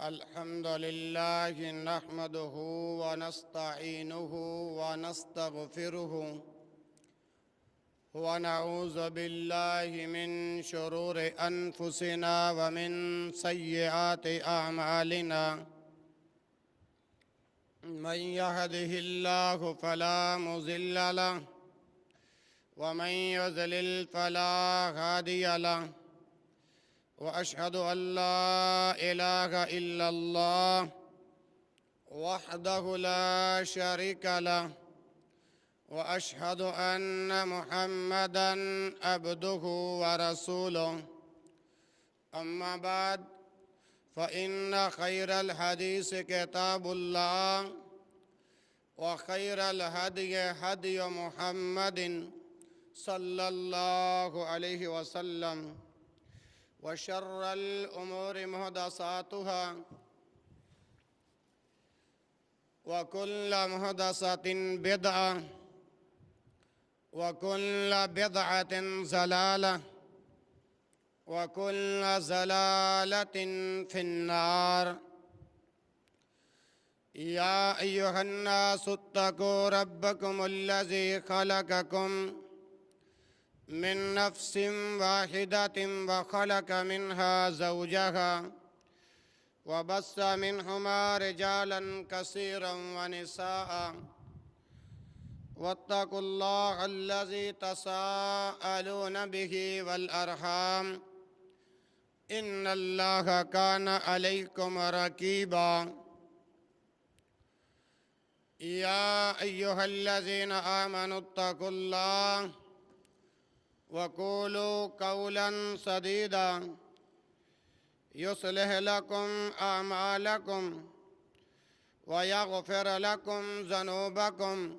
الحمد لله نحمده ونستعينه ونستغفره ونعوذ بالله من شرور أنفسنا ومن سيئات أعمالنا من يهده الله فلا مضل له ومن يضلل فلا هادي له وأشهد أن لا إله إلا الله وحده لا شريك له وأشهد أن محمدًا عبده ورسوله أما بعد فإن خير الحديث كتاب الله وخير الهدي هدي محمد صلى الله عليه وسلم وشر الأمور محدثاتها وكل محدثة بدعة وكل بدعة ضلالة وكل ضلالة في النار يا أيها الناس اتقوا ربكم الذي خلقكم من نفس واحدة وخلق منها زوجها وبث منهما رجالا كثيرا ونساء واتقوا الله الذي تساءلون به والأرحام إن الله كان عليكم رقيبا يا أيها الذين آمنوا اتقوا الله وقولوا قولا سديدا يصلح لكم أعمالكم ويغفر لكم ذنوبكم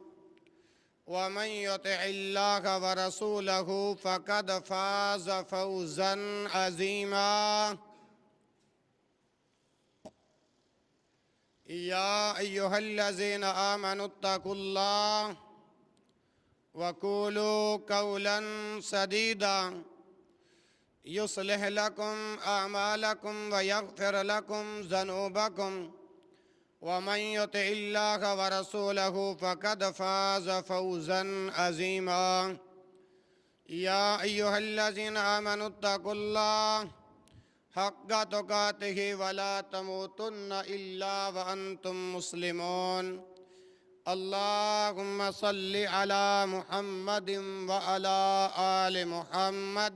ومن يطع الله ورسوله فقد فاز فوزا عظيما يا أيها الذين آمنوا اتقوا الله وقولوا قولا سديدا يصلح لكم أعمالكم ويغفر لكم ذنوبكم ومن يطع الله ورسوله فقد فاز فوزا عظيما يا أيها الذين آمنوا اتقوا الله حق تقاته ولا تموتن إلا وأنتم مسلمون اللهم صل على محمد وعلى آل محمد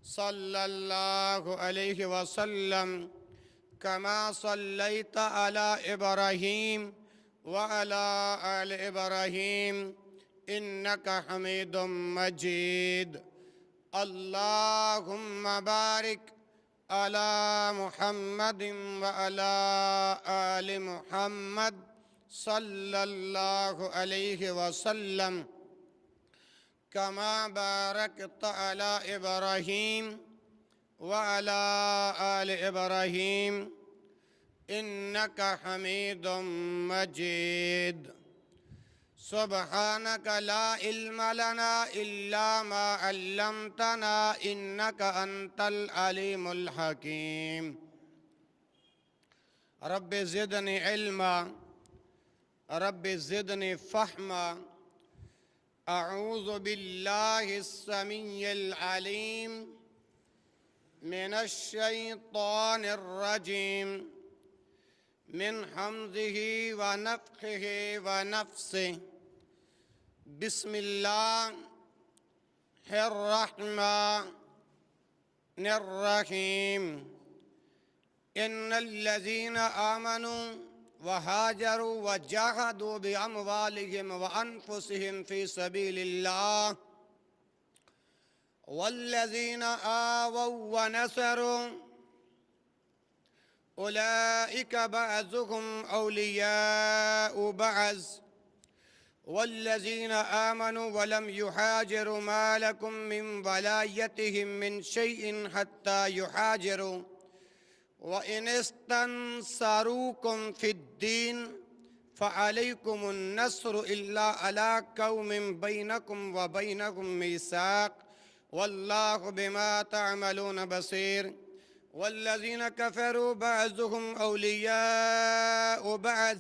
صلى الله عليه وسلم كما صليت على إبراهيم وعلى آل إبراهيم إنك حميد مجيد اللهم بارك على محمد وعلى آل محمد صلى الله عليه وسلم كما باركت على إبراهيم وعلى آل إبراهيم إنك حميد مجيد سبحانك لا علم لنا إلا ما علمتنا إنك أنت العليم الحكيم رب زدني علما رب زدني فهما أعوذ بالله السميع العليم من الشيطان الرجيم من حمزه ونفخه ونفسه بسم الله الرحمن الرحيم إن الذين آمنوا وهاجروا وجاهدوا بأموالهم وأنفسهم في سبيل الله والذين آووا ونصروا أولئك بعضهم أولياء بعض والذين آمنوا ولم يهاجروا ما لكم من ولايتهم من شيء حتى يهاجروا وإن استنصروكم في الدين فعليكم النصر إلا على قوم بينكم وبينهم ميثاق والله بما تعملون بصير والذين كفروا بعضهم أولياء بعض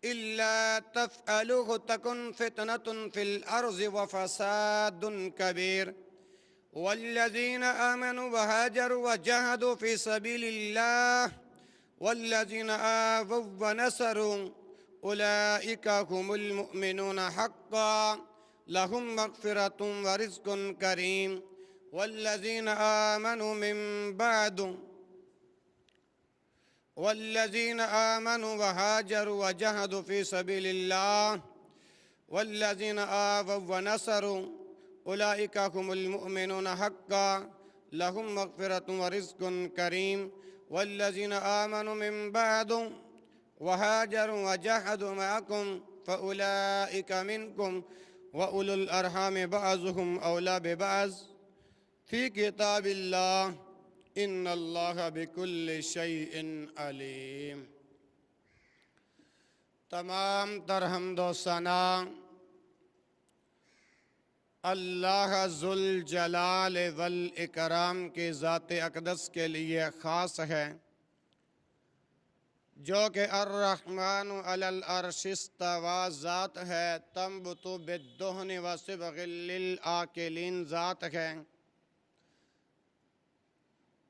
إلا تفعلوه تكن فتنة في الأرض وفساد كبير والذين آمنوا وهاجروا وجاهدوا في سبيل الله والذين آووا ونصروا أولئك هم المؤمنون حقا لهم مغفرة ورزق كريم والذين آمنوا وهاجروا وجاهدوا في سبيل الله والذين آووا ونصروا أولئك هم المؤمنون حقا لهم مغفرة ورزق كريم والذين آمنوا من بعد وهاجروا وجاهدوا معكم فأولئك منكم وأولو الأرحام بعضهم أولى ببعض في كتاب الله إن الله بكل شيء عليم۔ تمام تر حمد و ثنا اللہ ذوالجلال والاکرام کی ذات اقدس کے لیے خاص ہے، جو کہ الرحمن علی العرش استوى ذات ہے، تنبت بالدہن وصبغ للآکلین ذات ہے،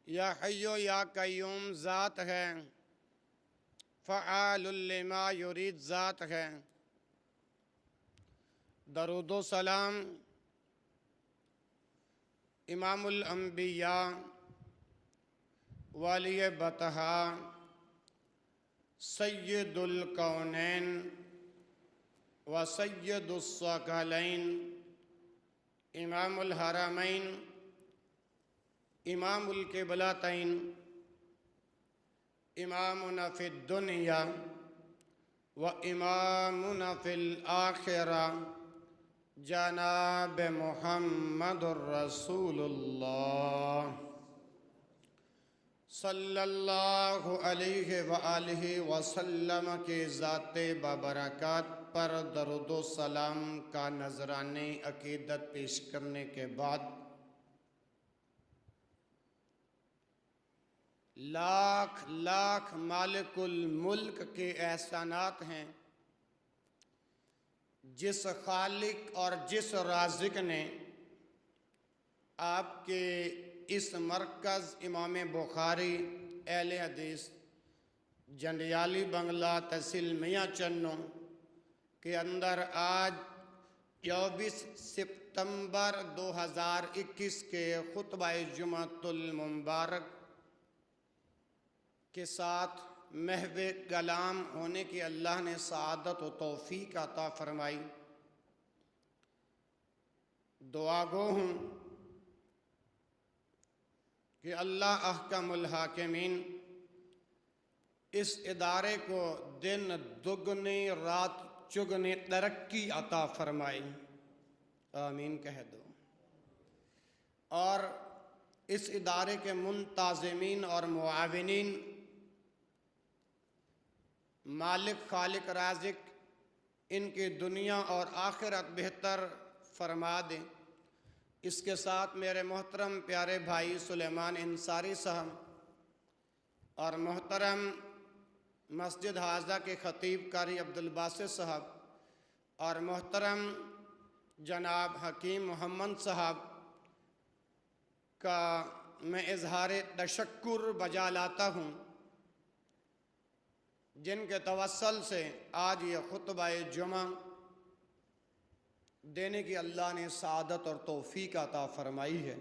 یا حی یا قیوم ذات ہے، فعال لما یرید ذات ہے۔ درود و سلام امام الانبیاء ولی بطحا سید الکونین و سید الثقلین امام الحرمین امام القبلتین امامنا فی الدنیا و امامنا فی الآخرہ جناب محمد الرسول اللہ صلی اللہ علیہ وآلہ وسلم کے ذات بابرکات پر درود و سلام کا نذرانِ عقیدت پیش کرنے کے بعد لاکھ لاکھ مالک الملک کے احسانات ہیں، جس خالق اور جس رازق نے آپ کے اس مرکز امام بخاری اہل حدیث جنڈیالی بنگلہ تحصیل میاں چنو کے اندر آج 24 ستمبر 2021 کے خطبہ جمعۃ المبارک کے ساتھ محو کلام ہونے کی اللہ نے سعادت و توفیق عطا فرمائی۔ دعا گو ہوں کہ اللہ احکم الحاکمین اس ادارے کو دن دگنی رات چگنی ترقی عطا فرمائی، آمین کہہ دو۔ اور اس ادارے کے منتظمین اور معاونین مالک خالق رازق ان کی دنیا اور آخرت بہتر فرما دیں۔ اس کے ساتھ میرے محترم پیارے بھائی سلیمان انصاری صاحب اور محترم مسجد حاضہ کے خطیب قاری عبدالباسط صاحب اور محترم جناب حکیم محمد صاحب کا میں اظہار تشکر بجا لاتا ہوں، جن کے توسل سے آج یہ خطبہ جمعہ دینے کی اللہ نے سعادت اور توفیق عطا فرمائی ہے۔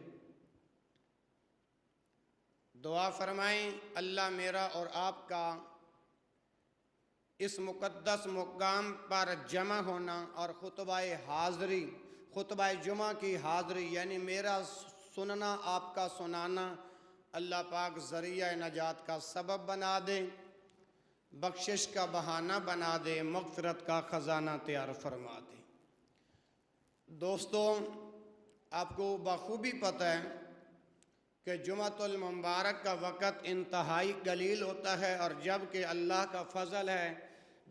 دعا فرمائیں اللہ میرا اور آپ کا اس مقدس مقام پر جمع ہونا اور خطبہ جمعہ کی حاضری یعنی میرا سننا آپ کا سنانا اللہ پاک ذریعہ نجات کا سبب بنا دے، بخشش کا بہانہ بنا دے، مغفرت کا خزانہ تیار فرما دے۔ دوستو، آپ کو بخوبی پتہ ہے کہ جمعۃ المبارک کا وقت انتہائی قلیل ہوتا ہے، اور جب کہ اللہ کا فضل ہے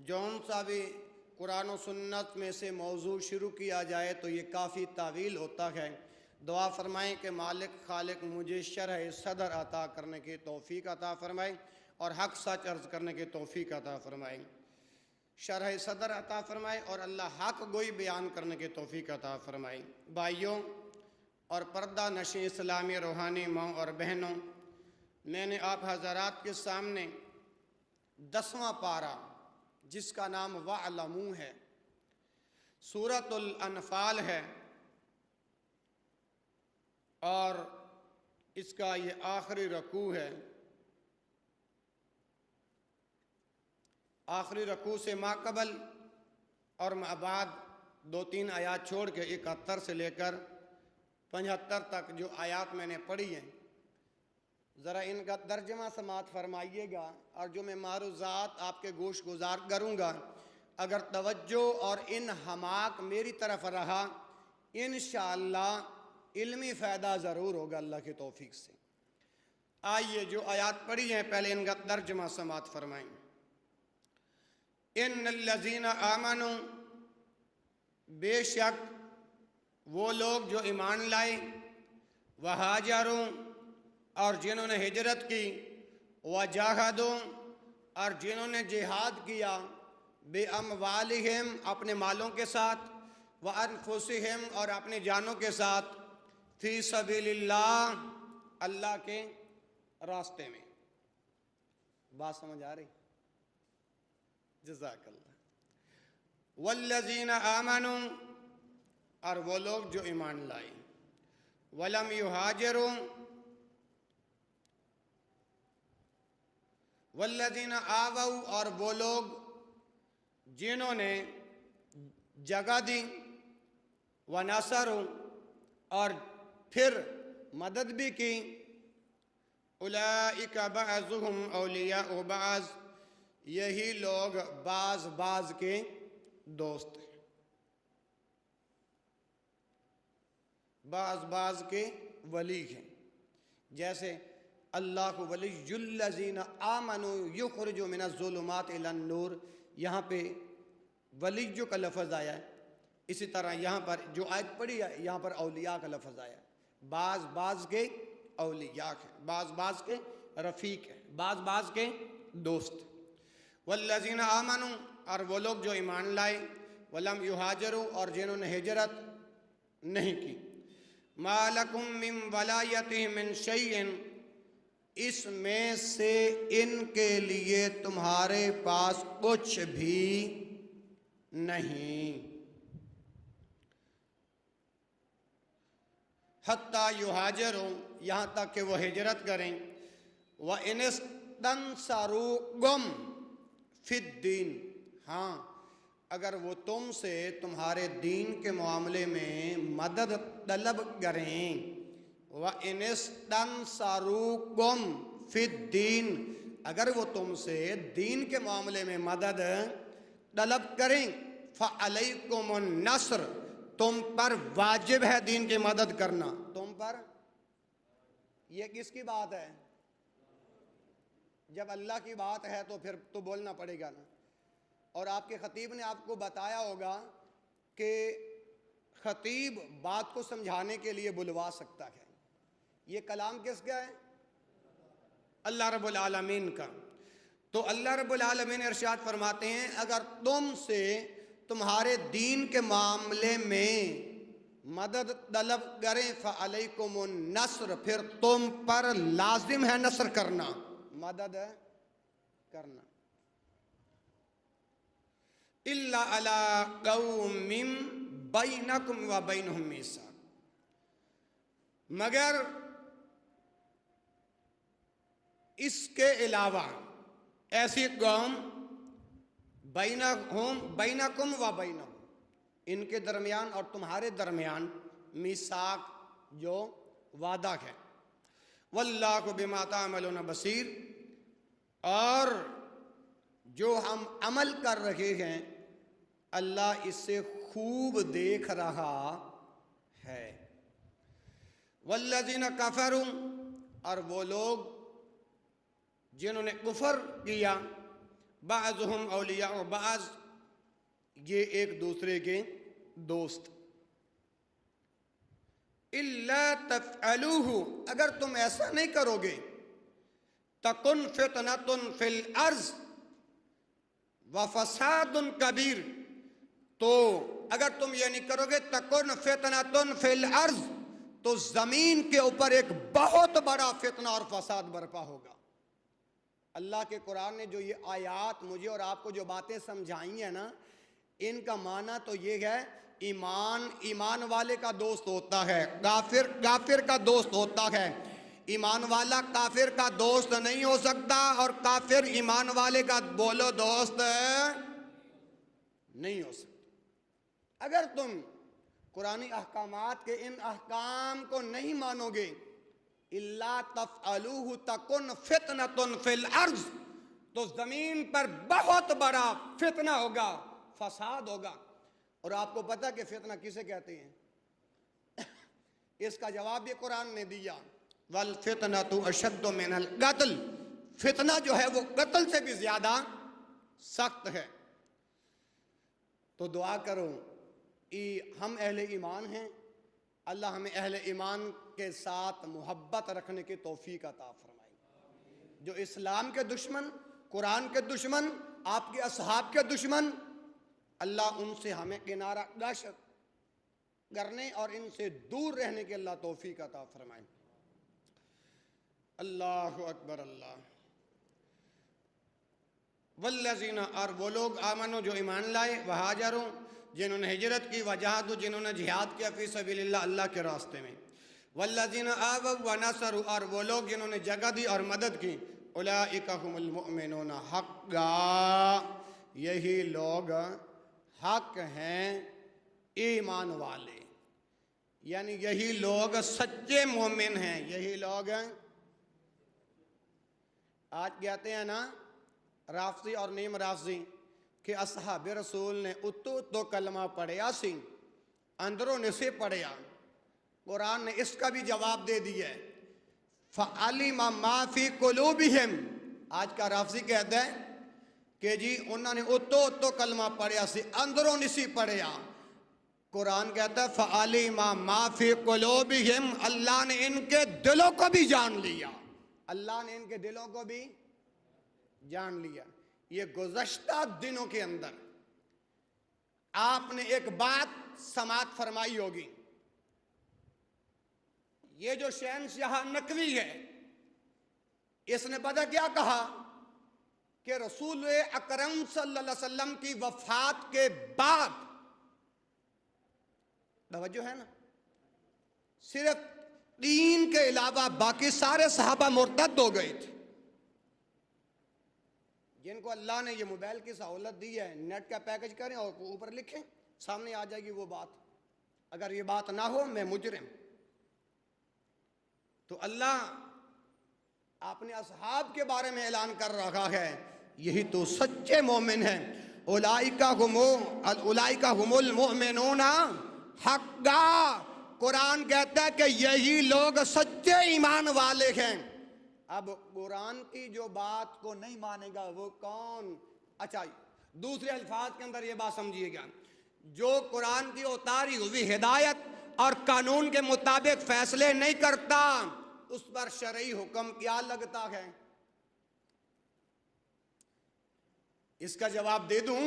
جون سا بھی قرآن و سنت میں سے موضوع شروع کیا جائے تو یہ کافی طویل ہوتا ہے، دعا فرمائیں کہ مالک خالق مجھے شرح صدر عطا کرنے کی توفیق عطا فرمائیں اور حق سچ عرض کرنے کی توفیق عطا فرمائیں، شرح صدر عطا فرمائیں اور اللہ حق گوئی بیان کرنے کی توفیق عطا فرمائیں۔ بھائیوں اور پردہ نشین اسلامی روحانی ماں اور بہنوں، میں نے آپ حضرات کے سامنے 10واں پارہ جس کا نام وَاعْلَمُوا ہے، سورۃ الانفال ہے، اور اس کا یہ آخری رکوع ہے۔ آخری رکوع سے ماقبل اور بعد 2-3 آیات چھوڑ کے 71 سے لے کر 75 تک جو آیات میں نے پڑھی ہیں، ذرا ان کا ترجمہ سماعت فرمائیے گا، اور جو میں معروضات آپ کے گوش گزار کروں گا، اگر توجہ اور انہماک میری طرف رہا انشاءاللہ علمی فائدہ ضرور ہوگا اللہ کی توفیق سے۔ آئیے جو آیات پڑھی ہیں پہلے ان کا ترجمہ سماعت فرمائیں۔ ان الذین آمنوا، بے شک وہ لوگ جو ایمان لائے، وہاجروا، اور جنہوں نے ہجرت کی، وجاہدوا، اور جنہوں نے جہاد کیا، بِأَمْوَالِهِمْ، اپنے مالوں کے ساتھ، وَأَنفُسِهِمْ، اور اپنے جانوں کے ساتھ، فی سبیل اللہ، اللہ کے راستے میں۔ بات سمجھ آ رہی؟ جزاک اللہ۔ والذین آمنوا، اور وہ لوگ جو ایمان لائے، ولم یہاجروا، والذین آووا، اور وہ لوگ جنہوں نے جگہ دی، ونصروا، اور پھر مدد بھی کی، اولئک بعضهم اولیاء بعض، یہی لوگ بعض کے دوست ہیں، بعض کے ولی ہیں۔ جیسے اللہ ولی الذین آمنوا یخرج من الظلمات الی النور، یہاں پہ ولی کا لفظ آیا ہے، اسی طرح یہاں پر جو آیت پڑھی ہے یہاں پر اولیاء کا لفظ آیا ہے۔ بعض کے اولیاء ہیں، بعض کے رفیق ہیں، بعض کے دوست۔ والذین آمنوا، اور وہ لوگ جو ایمان لائے، ولم یہاجروا، اور جنہوں نے ہجرت نہیں کی، ما لکم من ولایتہم من شیء، اس میں سے ان کے لیے تمہارے پاس کچھ بھی نہیں، حتیٰ یہاجروا، یہاں تک کہ وہ ہجرت کریں، وَإِنِ اسْتَنصَرُوكُمْ فِي الدِّينِ، ہاں اگر وہ تم سے تمہارے دین کے معاملے میں مدد طلب کریں، وَإِنِ اسْتَنصَرُوكُمْ فِي الدِّينِ، اگر وہ تم سے دین کے معاملے میں مدد طلب کریں، فَعَلَيْكُمُ النَّصْرُ، تم پر واجب ہے دین کی مدد کرنا، تم پر۔ یہ کس کی بات ہے؟ جب اللہ کی بات ہے تو پھر تو بولنا پڑے گا نا۔ اور آپ کے خطیب نے آپ کو بتایا ہوگا کہ خطیب بات کو سمجھانے کے لیے بلوا سکتا ہے، یہ کلام کس کا ہے؟ اللہ رب العالمین کا۔ تو اللہ رب العالمین ارشاد فرماتے ہیں اگر تم سے تمہارے دین کے معاملے میں مدد طلب کریں، فَعَلَيْكُمُ النَّصْرُ، پھر تم پر لازم ہے نصر کرنا، مدد کرنا، إِلَّا عَلَىٰ قَوْمٍ بَيْنَكُمْ وَبَيْنَهُمْ مِيثَاقٌ، مگر اس کے علاوہ ایسی قوم بینکم و بینہم، ان کے درمیان اور تمہارے درمیان میثاق جو وعدہ ہے، واللہ بما تعملون بصیر، اور جو ہم عمل کر رہے ہیں اللہ اس سے خوب دیکھ رہا ہے۔ والذین کفروا، اور وہ لوگ جنہوں نے کفر کیا، بعضهم اولیاء بعض، یہ ایک دوسرے کے دوست۔ الا تفعلوہ، اگر تم ایسا نہیں کرو گے، تکن فتنۃ فی الارض وفساد کبیر، تو اگر تم یہ نہیں کرو گے تکن فتنۃ فی الارض، تو زمین کے اوپر ایک بہت بڑا فتنہ اور فساد برپا ہوگا۔ اللہ کے قرآن نے جو یہ آیات مجھے اور آپ کو جو باتیں سمجھائی ہیں نا، ان کا معنی تو یہ ہے، ایمان والے کا دوست ہوتا ہے، کافر کا دوست ہوتا ہے، ایمان والا کافر کا دوست نہیں ہو سکتا، اور کافر ایمان والے کا بولو دوست نہیں ہو سکتا۔ اگر تم قرآنی احکامات کے ان احکام کو نہیں مانو گے، الا تفعلوہ تکن فتنۃ فی الارض، تو زمین پر بہت بڑا فتنہ ہوگا، فساد ہوگا۔ اور آپ کو پتہ کہ فتنہ کسے کہتے ہیں؟ اس کا جواب بھی قرآن نے دیا، والفتنۃ اشد من القتل، فتنہ جو ہے وہ قتل سے بھی زیادہ سخت ہے۔ تو دعا کرو، ہم اہل ایمان ہیں، اللہ ہمیں اہل ایمان کے ساتھ محبت رکھنے کی توفیق عطا فرمائے۔ جو اسلام کے دشمن، قرآن کے دشمن، آپ کے اصحاب کے دشمن، اللہ ان سے ہمیں کنارہ کش کرنے اور ان سے دور رہنے کی اللہ توفیق عطا فرمائے۔ اللہ اکبر اللہ۔ والذین، اور وہ لوگ آمنوا جو ایمان لائے، وہاجروا جنہوں نے ہجرت کی، وجاہدوا جنہوں نے جہاد کیا، فی سبیل اللہ اللہ کے راستے میں، والذین آووا ونصروا، اور وہ لوگ جنہوں نے جگہ دی اور مدد کی، اولئک هم المؤمنون حقا، یہی لوگ حق ہیں ایمان والے، یعنی یہی لوگ سچے مومن ہیں، یہی لوگ ہیں۔ آج کہتے ہیں نا رافضی اور نیم رافضی کہ اصحاب رسول نے اتو کلمہ پڑھیا سی، اندروں نے سے پڑھیا۔ قرآن نے اس کا بھی جواب دے دیا ہے، فَعَلِمَ مَا فِي قُلُوبِهِمْ۔ آج کا رافضی کہتا ہے کہ جی انہوں نے اتو کلمہ پڑھیا سی، اندروں نے سی پڑھیا۔ قرآن کہتا ہے فَعَلِمَ مَا فِي قُلُوبِهِمْ، اللہ نے ان کے دلوں کو بھی جان لیا، اللہ نے ان کے دلوں کو بھی جان لیا۔ یہ گزشتہ دنوں کے اندر آپ نے ایک بات سماعت فرمائی ہوگی، یہ جو شہنشاہ نقوی ہے، اس نے پتہ کیا کہا کہ رسول اکرم صلی اللہ علیہ وسلم کی وفات کے بعد، توجہ ہے نا، صرف 3 کے علاوہ باقی سارے صحابہ مرتد ہو گئے تھے۔ جن کو اللہ نے یہ موبائل کی سہولت دی ہے، نیٹ کا پیکج کریں اور اوپر لکھیں، سامنے آ جائے گی وہ بات۔ اگر یہ بات نہ ہو میں مجرم۔ تو اللہ اپنے اصحاب کے بارے میں اعلان کر رہا ہے، یہی تو سچے مومن ہیں، اولئک هم المؤمنون حقا۔ قرآن کہتا ہے کہ یہی لوگ سچے ایمان والے ہیں۔ اب قرآن کی جو بات کو نہیں مانے گا وہ کون؟ اچھا دوسرے الفاظ کے اندر یہ بات سمجھیے گا، جو قرآن کی اتاری ہوئی ہدایت اور قانون کے مطابق فیصلے نہیں کرتا، اس پر شرعی حکم کیا لگتا ہے؟ اس کا جواب دے دوں،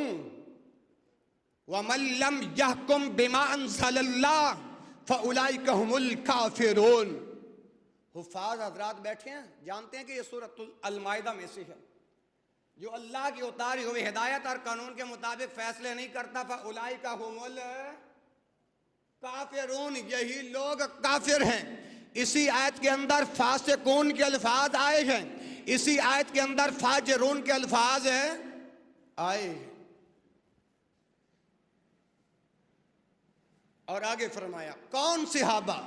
وَمَن لَّمْ يَحْكُم بِمَا أَنزَلَ اللَّهُ فَأُولَئِكَ هُمُ الْكَافِرُونَ۔ حفاظ حضرات بیٹھے ہیں، جانتے ہیں کہ یہ سورۃ المائدہ میں سے ہے، جو اللہ کی اتاری ہوئی ہدایت اور قانون کے مطابق فیصلے نہیں کرتا، فَأُولَئِكَ هُمُ الْكَافِرُونَ، یہی لوگ کافر ہیں۔ اسی آیت کے اندر فاسقون کے الفاظ آئے ہیں، اسی آیت کے اندر فاجرون کے الفاظ آئے ہیں۔ اور آگے فرمایا کون صحابہ؟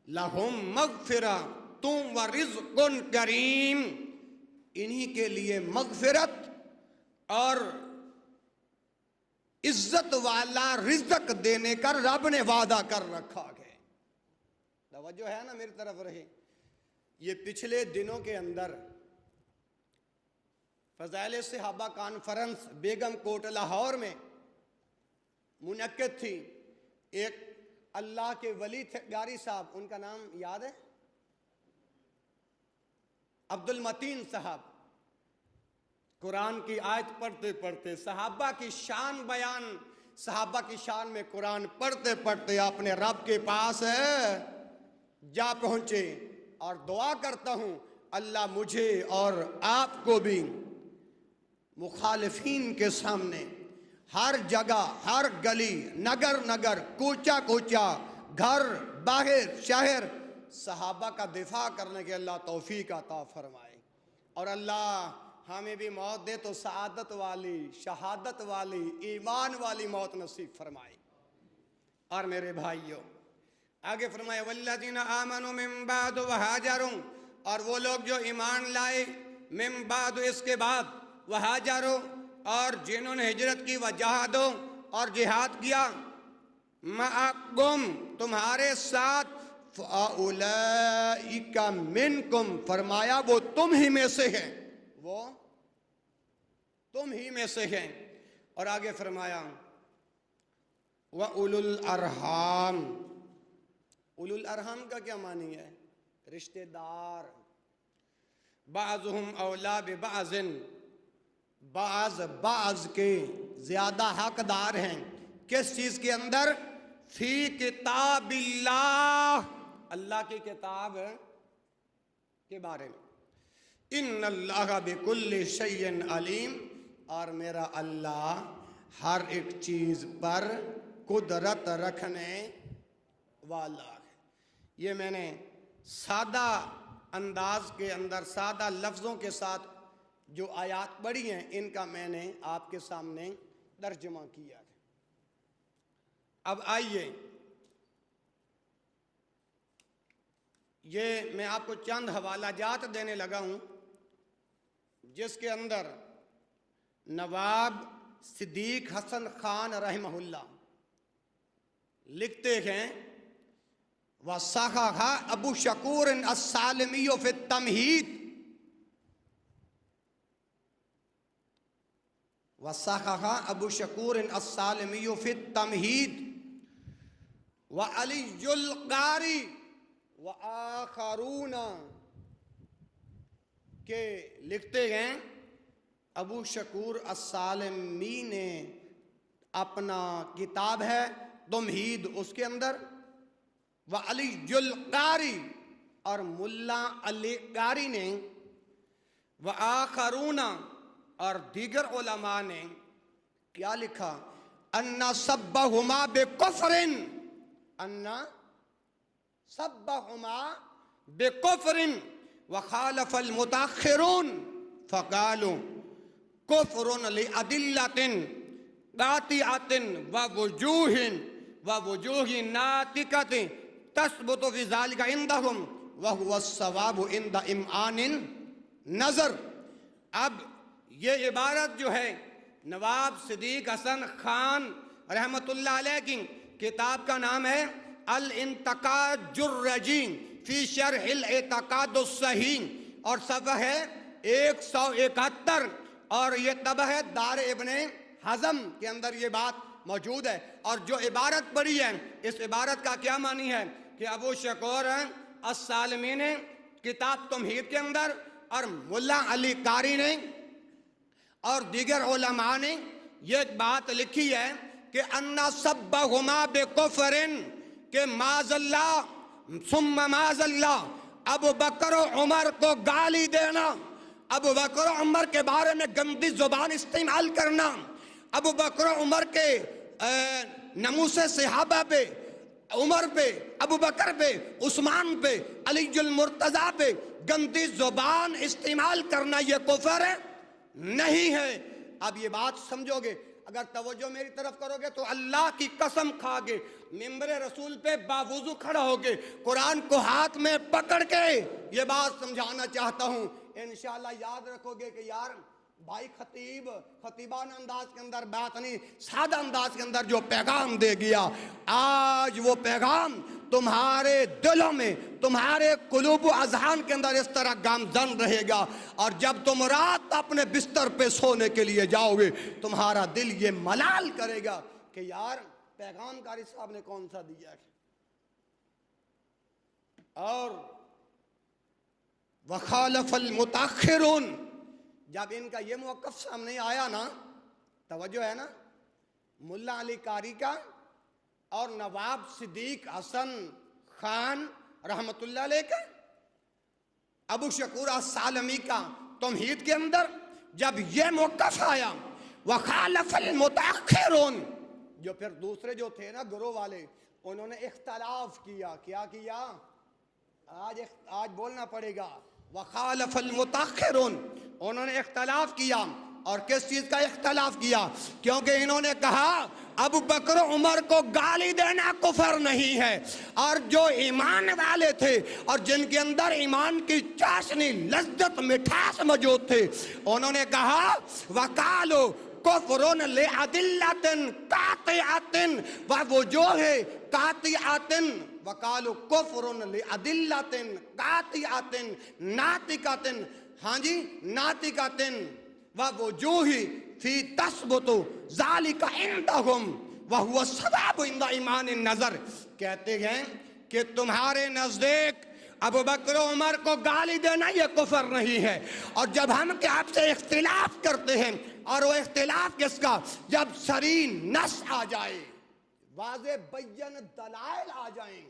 لہم مغفرۃ ورزق کریم، انہی کے لیے مغفرت اور عزت والا رزق دینے کا رب نے وعدہ کر رکھا ہے۔ توجہ ہے نا میری طرف رہے۔ یہ پچھلے دنوں کے اندر فضائل صحابہ کانفرنس بیگم کوٹ لاہور میں منعقد تھی۔ ایک اللہ کے ولی تھے پیاری صاحب، ان کا نام یاد ہے؟ عبد المتین صاحب، قرآن کی آیت پڑھتے پڑھتے صحابہ کی شان بیان، صحابہ کی شان میں قرآن پڑھتے پڑھتے اپنے رب کے پاس جا پہنچے، اور دعا کرتا ہوں اللہ مجھے اور آپ کو بھی مخالفین کے سامنے ہر جگہ، ہر گلی، نگر نگر، کوچہ کوچہ، گھر باہر، شہر، صحابہ کا دفاع کرنے کے اللہ توفیق عطا فرمائے، اور اللہ ہمیں بھی موت دے تو سعادت والی، شہادت والی، ایمان والی موت نصیب فرمائے۔ اور میرے بھائیوں آگے فرمائے والذین آمنوا من بعد وہاجروا، اور وہ لوگ جو ایمان لائے من بعد اس کے بعد، وہاجروا اور جنہوں نے ہجرت کی، وجاہدوا اور جہاد کیا، معکم تمہارے ساتھ، فاولئک منکم فرمایا وہ تم ہی میں سے ہیں، وہ تم ہی میں سے ہیں۔ اور آگے فرمایا وَأُولُو الْأَرْحَامِ، اولو الارحام کا کیا معنی ہے؟ رشتہ دار، بعضهم اولا ببعض، بعض بعض کے زیادہ حقدار ہیں، کس چیز کے اندر؟ فی کتاب اللہ، اللہ کی کتاب کے بارے میں، ان اللہ بکل شیء علیم، اور میرا اللہ ہر ایک چیز پر قدرت رکھنے والا ہے۔ یہ میں نے سادہ انداز کے اندر، سادہ لفظوں کے ساتھ جو آیات پڑھی ہیں، ان کا میں نے آپ کے سامنے ترجمہ کیا ہے۔ اب آئیے، یہ میں آپ کو چند حوالہ جات دینے لگا ہوں جس کے اندر نواب صدیق حسن خان رحمہ اللہ لکھتے ہیں وَصَحَحَ ابو شکور السالمی فی التمہید، وَصَحَحَ ابو شکور السالمی فی التمہید وعلی القاری وآخرون، کہ لکھتے ہیں ابو شکور السالمی نے اپنا کتاب ہے تمہید، اس کے اندر وعلی القاری اور ملا علی قاری نے، وآخرون اور دیگر علماء نے کیا لکھا؟ ان سبہما بکفر، ان سبہما بکفر وخالف المتاخرون فقالوا کفر لأدلۃ قاطعۃ ووجوہ ناطقۃ تثبت فی ذلک عندہم وہو الصواب عند امعان نظر۔ اب یہ عبارت جو ہے نواب صدیق حسن خان رحمت اللہ علیہ کی کتاب کا نام ہے الانتقاد الرجیم فی شرح الاعتقاد الصحیح، اور صفحہ ہے 171، اور یہ طبع ہے دار ابن حزم کے اندر یہ بات موجود ہے۔ اور جو عبارت پڑھی ہے اس عبارت کا کیا معنی ہے کہ ابو شکور السالمی نے کتاب تمہید کے اندر، اور ملا علی قاری نے اور دیگر علماء نے یہ بات لکھی ہے کہ انا سبہما بکفر، کہ معاذ اللہ ثم معاذ اللہ ابو بکر و عمر کو گالی دینا، ابو بکر و عمر کے بارے میں گندی زبان استعمال کرنا، ابو بکر و عمر کے ناموس صحابہ پہ، عمر پہ، ابو بکر پہ، عثمان پہ، علی المرتضیٰ پہ گندی زبان استعمال کرنا یہ کفر نہیں ہے۔ اب یہ بات سمجھو گے، اگر توجہ میری طرف کرو گے تو اللہ کی قسم کھا گے ممبر رسول پہ باوضو کھڑا ہو کے قرآن کو ہاتھ میں پکڑ کے یہ بات سمجھانا چاہتا ہوں۔ انشاءاللہ یاد رکھو گے کہ یار بھائی خطیبان انداز کے اندر بات نہیں، سادہ انداز کے اندر جو پیغام دے گیا، آج وہ پیغام تمہارے دلوں میں، تمہارے قلوب و اذہان کے اندر اس طرح گامزن رہے گا، اور جب تم رات اپنے بستر پہ سونے کے لیے جاؤ گے تمہارا دل یہ ملال کرے گا کہ یار پیغام کاری صاحب نے کون سا دیا ہے۔ اور وخالف المتاخرون، جب ان کا یہ موقف سامنے آیا نا، توجہ ہے نا، ملا علی قاری کا اور نواب صدیق حسن خان رحمت اللہ علیہ کا، ابو شکور السالمی کا تمہید کے اندر جب یہ موقف آیا، وخالف المتاخرون، جو پھر دوسرے جو تھے نا گروہ والے، انہوں نے اختلاف کیا. کیا کیا؟ آج بولنا پڑے گا. وخالف المتاخرون، انہوں نے اختلاف کیا. اور کس چیز کا اختلاف کیا؟ کیونکہ انہوں نے کہا ابو بکر عمر کو گالی دینا کفر نہیں ہے، اور جو ایمان والے تھے اور جن کے اندر ایمان کی چاشنی، لذت، مٹھاس موجود تھے، انہوں نے کہا وقالو کفرن لعدلۃ قاطعۃ ووجوہ قاطعۃ، وقالو کفرن لعدلۃ قاطعۃ ناطقۃ، ہاں جی، ناطقۃ ووجوہ فی تثبت ذالک عندہم وہو الصواب عند ایمان النظر. کہتے ہیں کہ تمہارے نزدیک ابو بکر عمر کو گالی دینا یہ کفر نہیں ہے، اور جب ہم کہ آپ سے اختلاف کرتے ہیں، اور وہ اختلاف کس کا؟ جب صریح نص آ جائے، واضح بین دلائل آ جائیں،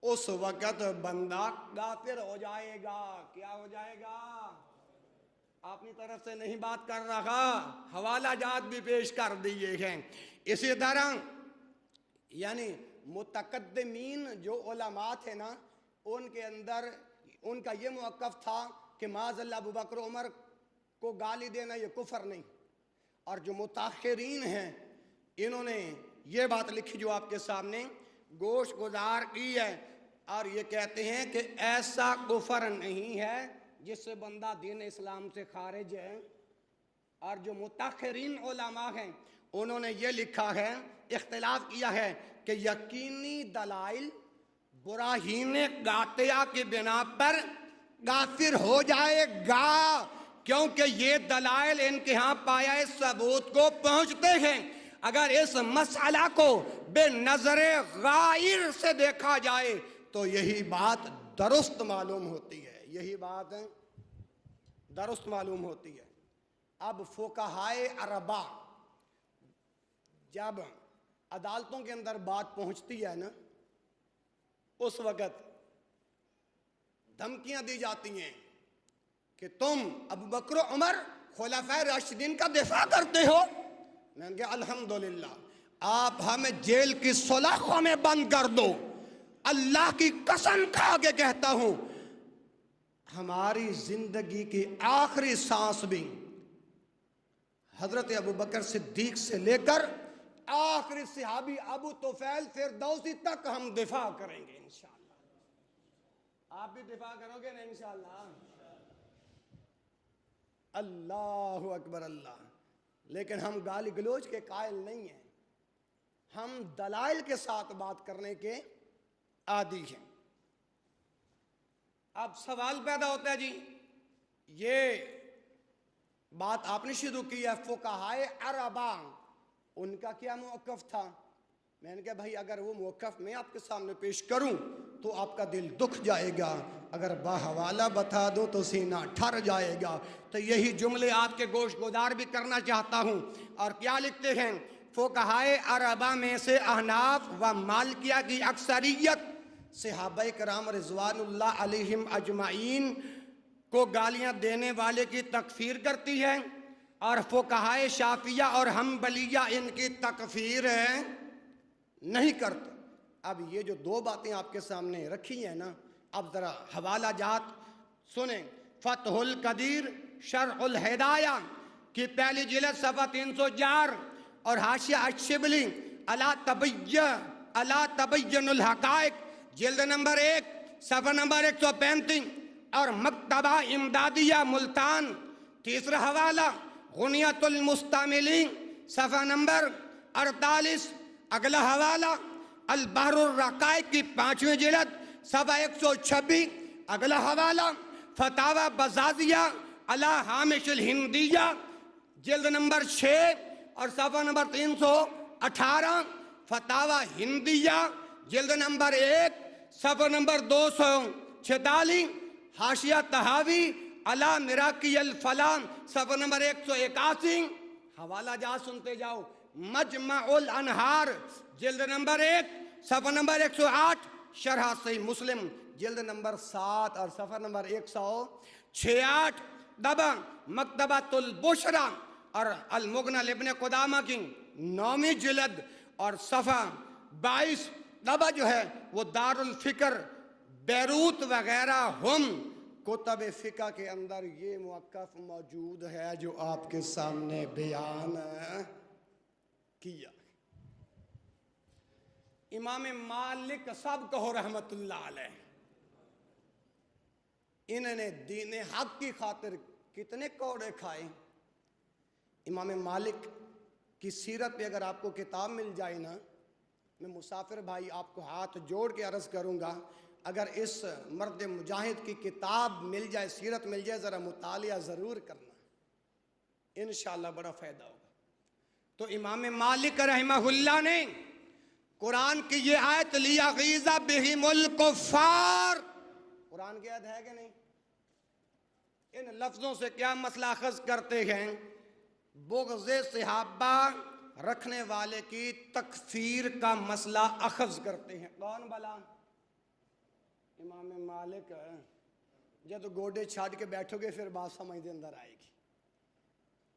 اس وقت بندہ کافر ہو جائے گا. کیا ہو جائے گا؟ اپنی طرف سے نہیں بات کر رہا، حوالہ جات بھی پیش کر دیے ہیں. اسی طرح یعنی متقدمین جو علماء تھے نا، ان کے اندر ان کا یہ موقف تھا کہ معاذ اللہ ابو بکر عمر کو گالی دینا یہ کفر نہیں. اور جو متاخرین ہیں انہوں نے یہ بات لکھی جو آپ کے سامنے گوش گزار کی ہے، اور یہ کہتے ہیں کہ ایسا کفر نہیں ہے جس سے بندہ دین اسلام سے خارج ہے. اور جو متاخرین علماء ہیں انہوں نے یہ لکھا ہے، اختلاف کیا ہے کہ یقینی دلائل براہین قاطعہ کی بنا پر کافر ہو جائے گا، کیونکہ یہ دلائل ان کے ہاں پایا ثبوت کو پہنچتے ہیں. اگر اس مسئلہ کو بے نظر غائر سے دیکھا جائے تو یہی بات درست معلوم ہوتی ہے، یہی بات درست معلوم ہوتی ہے. اب فقہائے اربعہ جب عدالتوں کے اندر بات پہنچتی ہے نا، اس وقت دھمکیاں دی جاتی ہیں کہ تم ابو بکر عمر خلفائے راشدین کا دفاع کرتے ہو. میں نے کہا الحمدللہ، آپ ہمیں جیل کی سلاخوں میں بند کر دو، اللہ کی قسم کھا کے کہتا ہوں ہماری زندگی کی آخری سانس بھی حضرت ابو بکر صدیق سے لے کر آخری صحابی ابو طفیل فردوسی تک ہم دفاع کریں گے انشاءاللہ. آپ بھی دفاع کرو گے نا انشاءاللہ؟ اللہ اکبر اللہ. لیکن ہم گالی گلوچ کے قائل نہیں ہیں، ہم دلائل کے ساتھ بات کرنے کے عادی ہیں. اب سوال پیدا ہوتا ہے، جی یہ بات آپ نے شروع کی ہے فقہائے اربعہ، ان کا کیا موقف تھا؟ میں نے کہا بھائی اگر وہ موقف میں آپ کے سامنے پیش کروں تو آپ کا دل دکھ جائے گا، اگر باحوالہ بتا دوں تو سینہ ٹھر جائے گا. تو یہی جملے آپ کے گوش گزار بھی کرنا چاہتا ہوں. اور کیا لکھتے ہیں فقہائے اربعہ میں سے احناف و مالکیہ کی اکثریت صحابہ کرام رضوان اللہ علیہم اجمعین کو گالیاں دینے والے کی تکفیر کرتی ہے، اور فقہائے شافعیہ اور حنبلیہ ان کی تکفیر نہیں کرتے. اب یہ جو دو باتیں آپ کے سامنے رکھی ہیں نا، اب ذرا حوالہ جات سنیں. فتح القدیر شرح الہدایہ کی پہلی جلد صفحہ 304 اور حاشیہ الشبلی الا تبین الحقائق جلد نمبر 1 صفحہ نمبر 135 اور مکتبہ امدادیہ ملتان تیسرا حوالہ غنیت المستعملین صفحہ نمبر 48. اگلا حوالہ البحر الرقائق کی 5ویں جلد صفحہ 126. اگلا حوالہ فتاوی بزازیہ علی ہامش الہندیہ جلد نمبر 6 اور صفحہ نمبر 318. فتاوی ہندیہ جلد نمبر 1 صفحہ نمبر 46 حاشیہ تہاوی علا مراقی الفلام صفحہ نمبر 181. حوالہ جا سنتے جاؤ. مجمع الانہار جلد نمبر 1 صفحہ نمبر 108. شرح صحیح مسلم جلد نمبر 7 اور صفحہ نمبر 168. دبا مکتبۃ البشرا اور المغنی لابن قدامہ کی 9ویں جلد اور صفحہ 22. دبا جو ہے وہ دار الفکر بیروت وغیرہ ہم کتب فقہ کے اندر یہ موقف موجود ہے جو آپ کے سامنے بیان کیا. امام مالک صاحب کہو رحمت اللہ علیہ، انہوں نے دین حق کی خاطر کتنے کوڑے کھائے. امام مالک کی سیرت پہ اگر آپ کو کتاب مل جائے نا، میں مسافر بھائی آپ کو ہاتھ جوڑ کے عرض کروں گا، اگر اس مرد مجاہد کی کتاب مل جائے، سیرت مل جائے، ذرا مطالعہ ضرور کرنا، انشاءاللہ بڑا فائدہ ہوگا. تو امام مالک رحمہ اللہ نے قرآن کی یہ آیت لیغیظ بہم الکفار، قرآن کی آیت ہے کہ نہیں؟ ان لفظوں سے کیا مسئلہ اخذ کرتے ہیں؟ بغض صحابہ رکھنے والے کی تکفیر کا مسئلہ اخذ کرتے ہیں. کون بلا؟ امام مالک. جب گوڈے چھاڑ کے بیٹھو گے پھر بات سمجھ دے اندر آئے گی.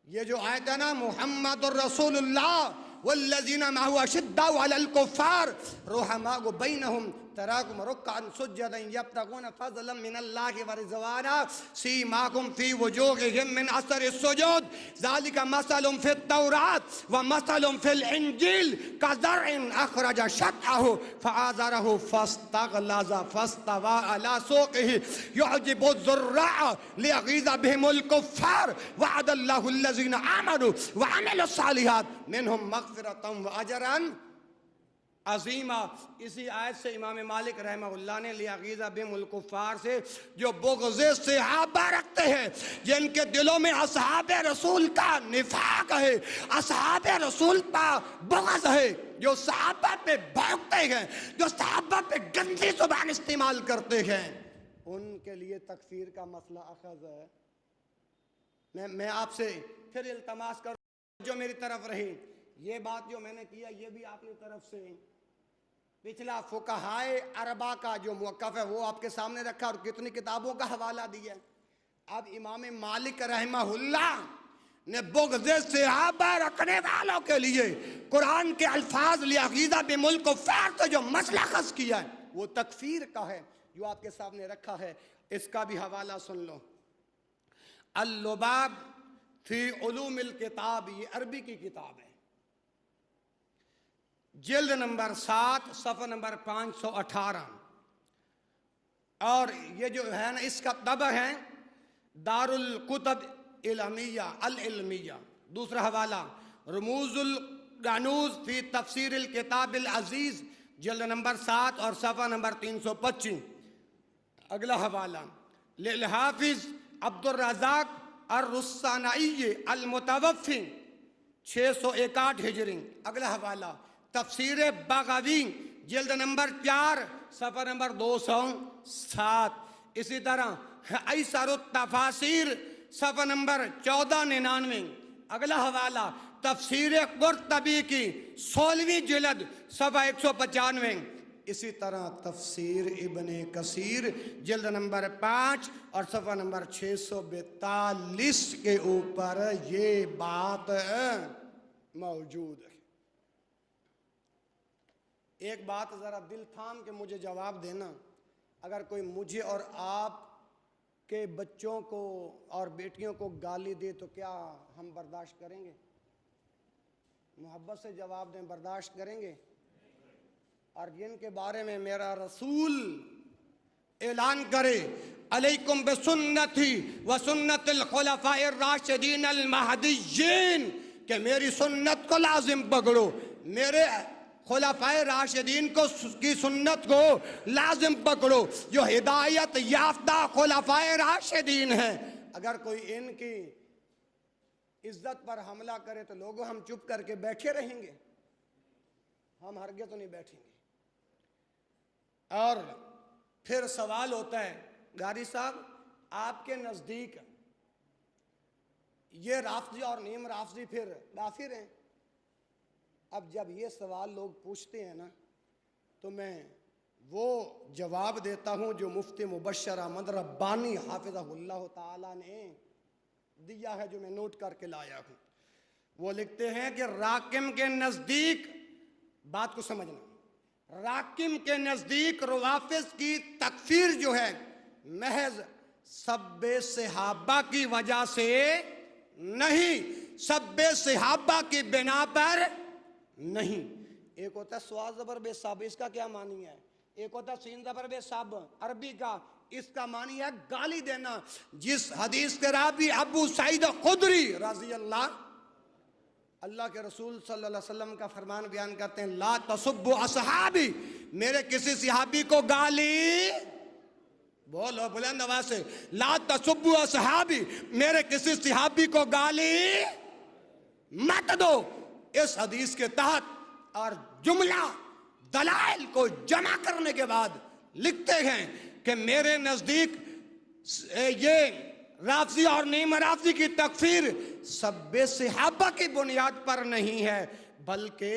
یہ جو آیت ہے نا، محمد الرسول اللہ والذین معه اشداء علی الکفار رحماء بینہم تراکم رکعا سجدا یبتغون فضلا من اللہ ورضوانا سیماکم فی وجوہہم من اثر السجود ذالک مثل فی التوراۃ ومثل فی الانجیل کزرع اخرج شطأہ فآزرہ فاستغلظ فاستوى علی سوقہ یعجب الزراع لیغیظ بہم الکفار وعد اللہ الذین آمنوا وعملوا الصالحات منہم مغفرۃ واجرا عظیمہ. اسی آیت سے امام مالک رحمہ اللہ نے لیغیظ بہم الکفار سے جو بغض صحابہ رکھتے ہیں، جن کے دلوں میں اصحاب رسول کا نفاق ہے، اصحاب رسول کا بغض ہے، جو صحابہ پہ بھونکتے ہیں، جو صحابہ پہ گندی زبان استعمال کرتے ہیں، ان کے لیے تکفیر کا مسئلہ اخذ ہے. میں آپ سے پھر التماس کروں جو میری طرف رہی، یہ بات جو میں نے کیا یہ بھی آپ کی طرف سے پچھلا فقہائے اربعہ کا جو موقف ہے وہ آپ کے سامنے رکھا اور کتنی کتابوں کا حوالہ دیا. اب امام مالک رحمہ اللہ نے بغض صحابہ رکھنے والوں کے لیے قرآن کے الفاظ لیغیظ بہم الکفار سے جو مسئلہ اخذ کیا ہے وہ تکفیر کا ہے، جو آپ کے سامنے رکھا ہے. اس کا بھی حوالہ سن لو. اللباب فی علوم الکتاب، یہ عربی کی کتاب ہے، جلد نمبر 7 صفحہ نمبر 518. اور یہ جو ہے نا اس کا طبع ہے دار الکتب العلمیہ. دوسرا حوالہ رموز القانوز فی تفسیر الکتاب العزیز جلد نمبر 7 اور صفحہ نمبر 325. اگلا حوالہ للحافظ عبد الرزاق الرسانائی المتوفی 661 ہجری. اگلا حوالہ تفسیر بغوی جلد نمبر 4 صفحہ نمبر 207. اسی طرح ایسر التفاسیر صفحہ نمبر 1499. اگلا حوالہ تفسیر قرطبی کی 16ویں جلد صفحہ 195. اسی طرح تفسیر ابن کثیر جلد نمبر 5 اور صفحہ نمبر 642 کے اوپر یہ بات موجود ہے. ایک بات ذرا دل تھام کے مجھے جواب دینا، اگر کوئی مجھے اور آپ کے بچوں کو اور بیٹیوں کو گالی دے تو کیا ہم برداشت کریں گے؟ محبت سے جواب دیں، برداشت کریں گے؟ اور جن کے بارے میں میرا رسول اعلان کرے علیکم بسنتی و سنت الخلفاء الراشدین المہدیین، کہ میری سنت کو لازم پکڑو، میرے خلفائے راشدین کی سنت کو لازم پکڑو، جو ہدایت یافتہ خلفائے راشدین ہیں. اگر کوئی ان کی عزت پر حملہ کرے تو لوگوں ہم چپ کر کے بیٹھے رہیں گے؟ ہم ہرگز تو نہیں بیٹھیں گے. اور پھر سوال ہوتا ہے غاری صاحب آپ کے نزدیک یہ رافضی اور نیم رافضی پھر کافر ہیں؟ اب جب یہ سوال لوگ پوچھتے ہیں نا تو میں وہ جواب دیتا ہوں جو مفتی مبشر احمد ربانی حافظہ اللہ تعالی نے دیا ہے، جو میں نوٹ کر کے لایا ہوں۔ وہ لکھتے ہیں کہ راکم کے نزدیک، بات کو سمجھنا، راکم کے نزدیک روافض کی تکفیر جو ہے محض سب صحابہ کی وجہ سے نہیں، سب صحابہ کی بنا پر نہیں۔ ایک ہوتا ہے سوا زبر بے ساب، اس کا کیا معنی ہے؟ ایک ہوتا ہے سین زبر بے ساب عربی کا، اس کا معنی ہے گالی دینا۔ جس حدیث کے راوی ابو سعید خدری رضی اللہ کے رسول صلی اللہ علیہ وسلم کا فرمان بیان کرتے ہیں، لا تسبوا اصحابی، میرے کسی صحابی کو گالی، بولو بلند آواز سے، لا تسبوا اصحابی، میرے کسی صحابی کو گالی مت دو۔ اس حدیث کے تحت اور جملہ دلائل کو جمع کرنے کے بعد لکھتے ہیں کہ میرے نزدیک یہ رافضی اور نیم رافضی کی تکفیر سب صحابہ کی بنیاد پر نہیں ہے، بلکہ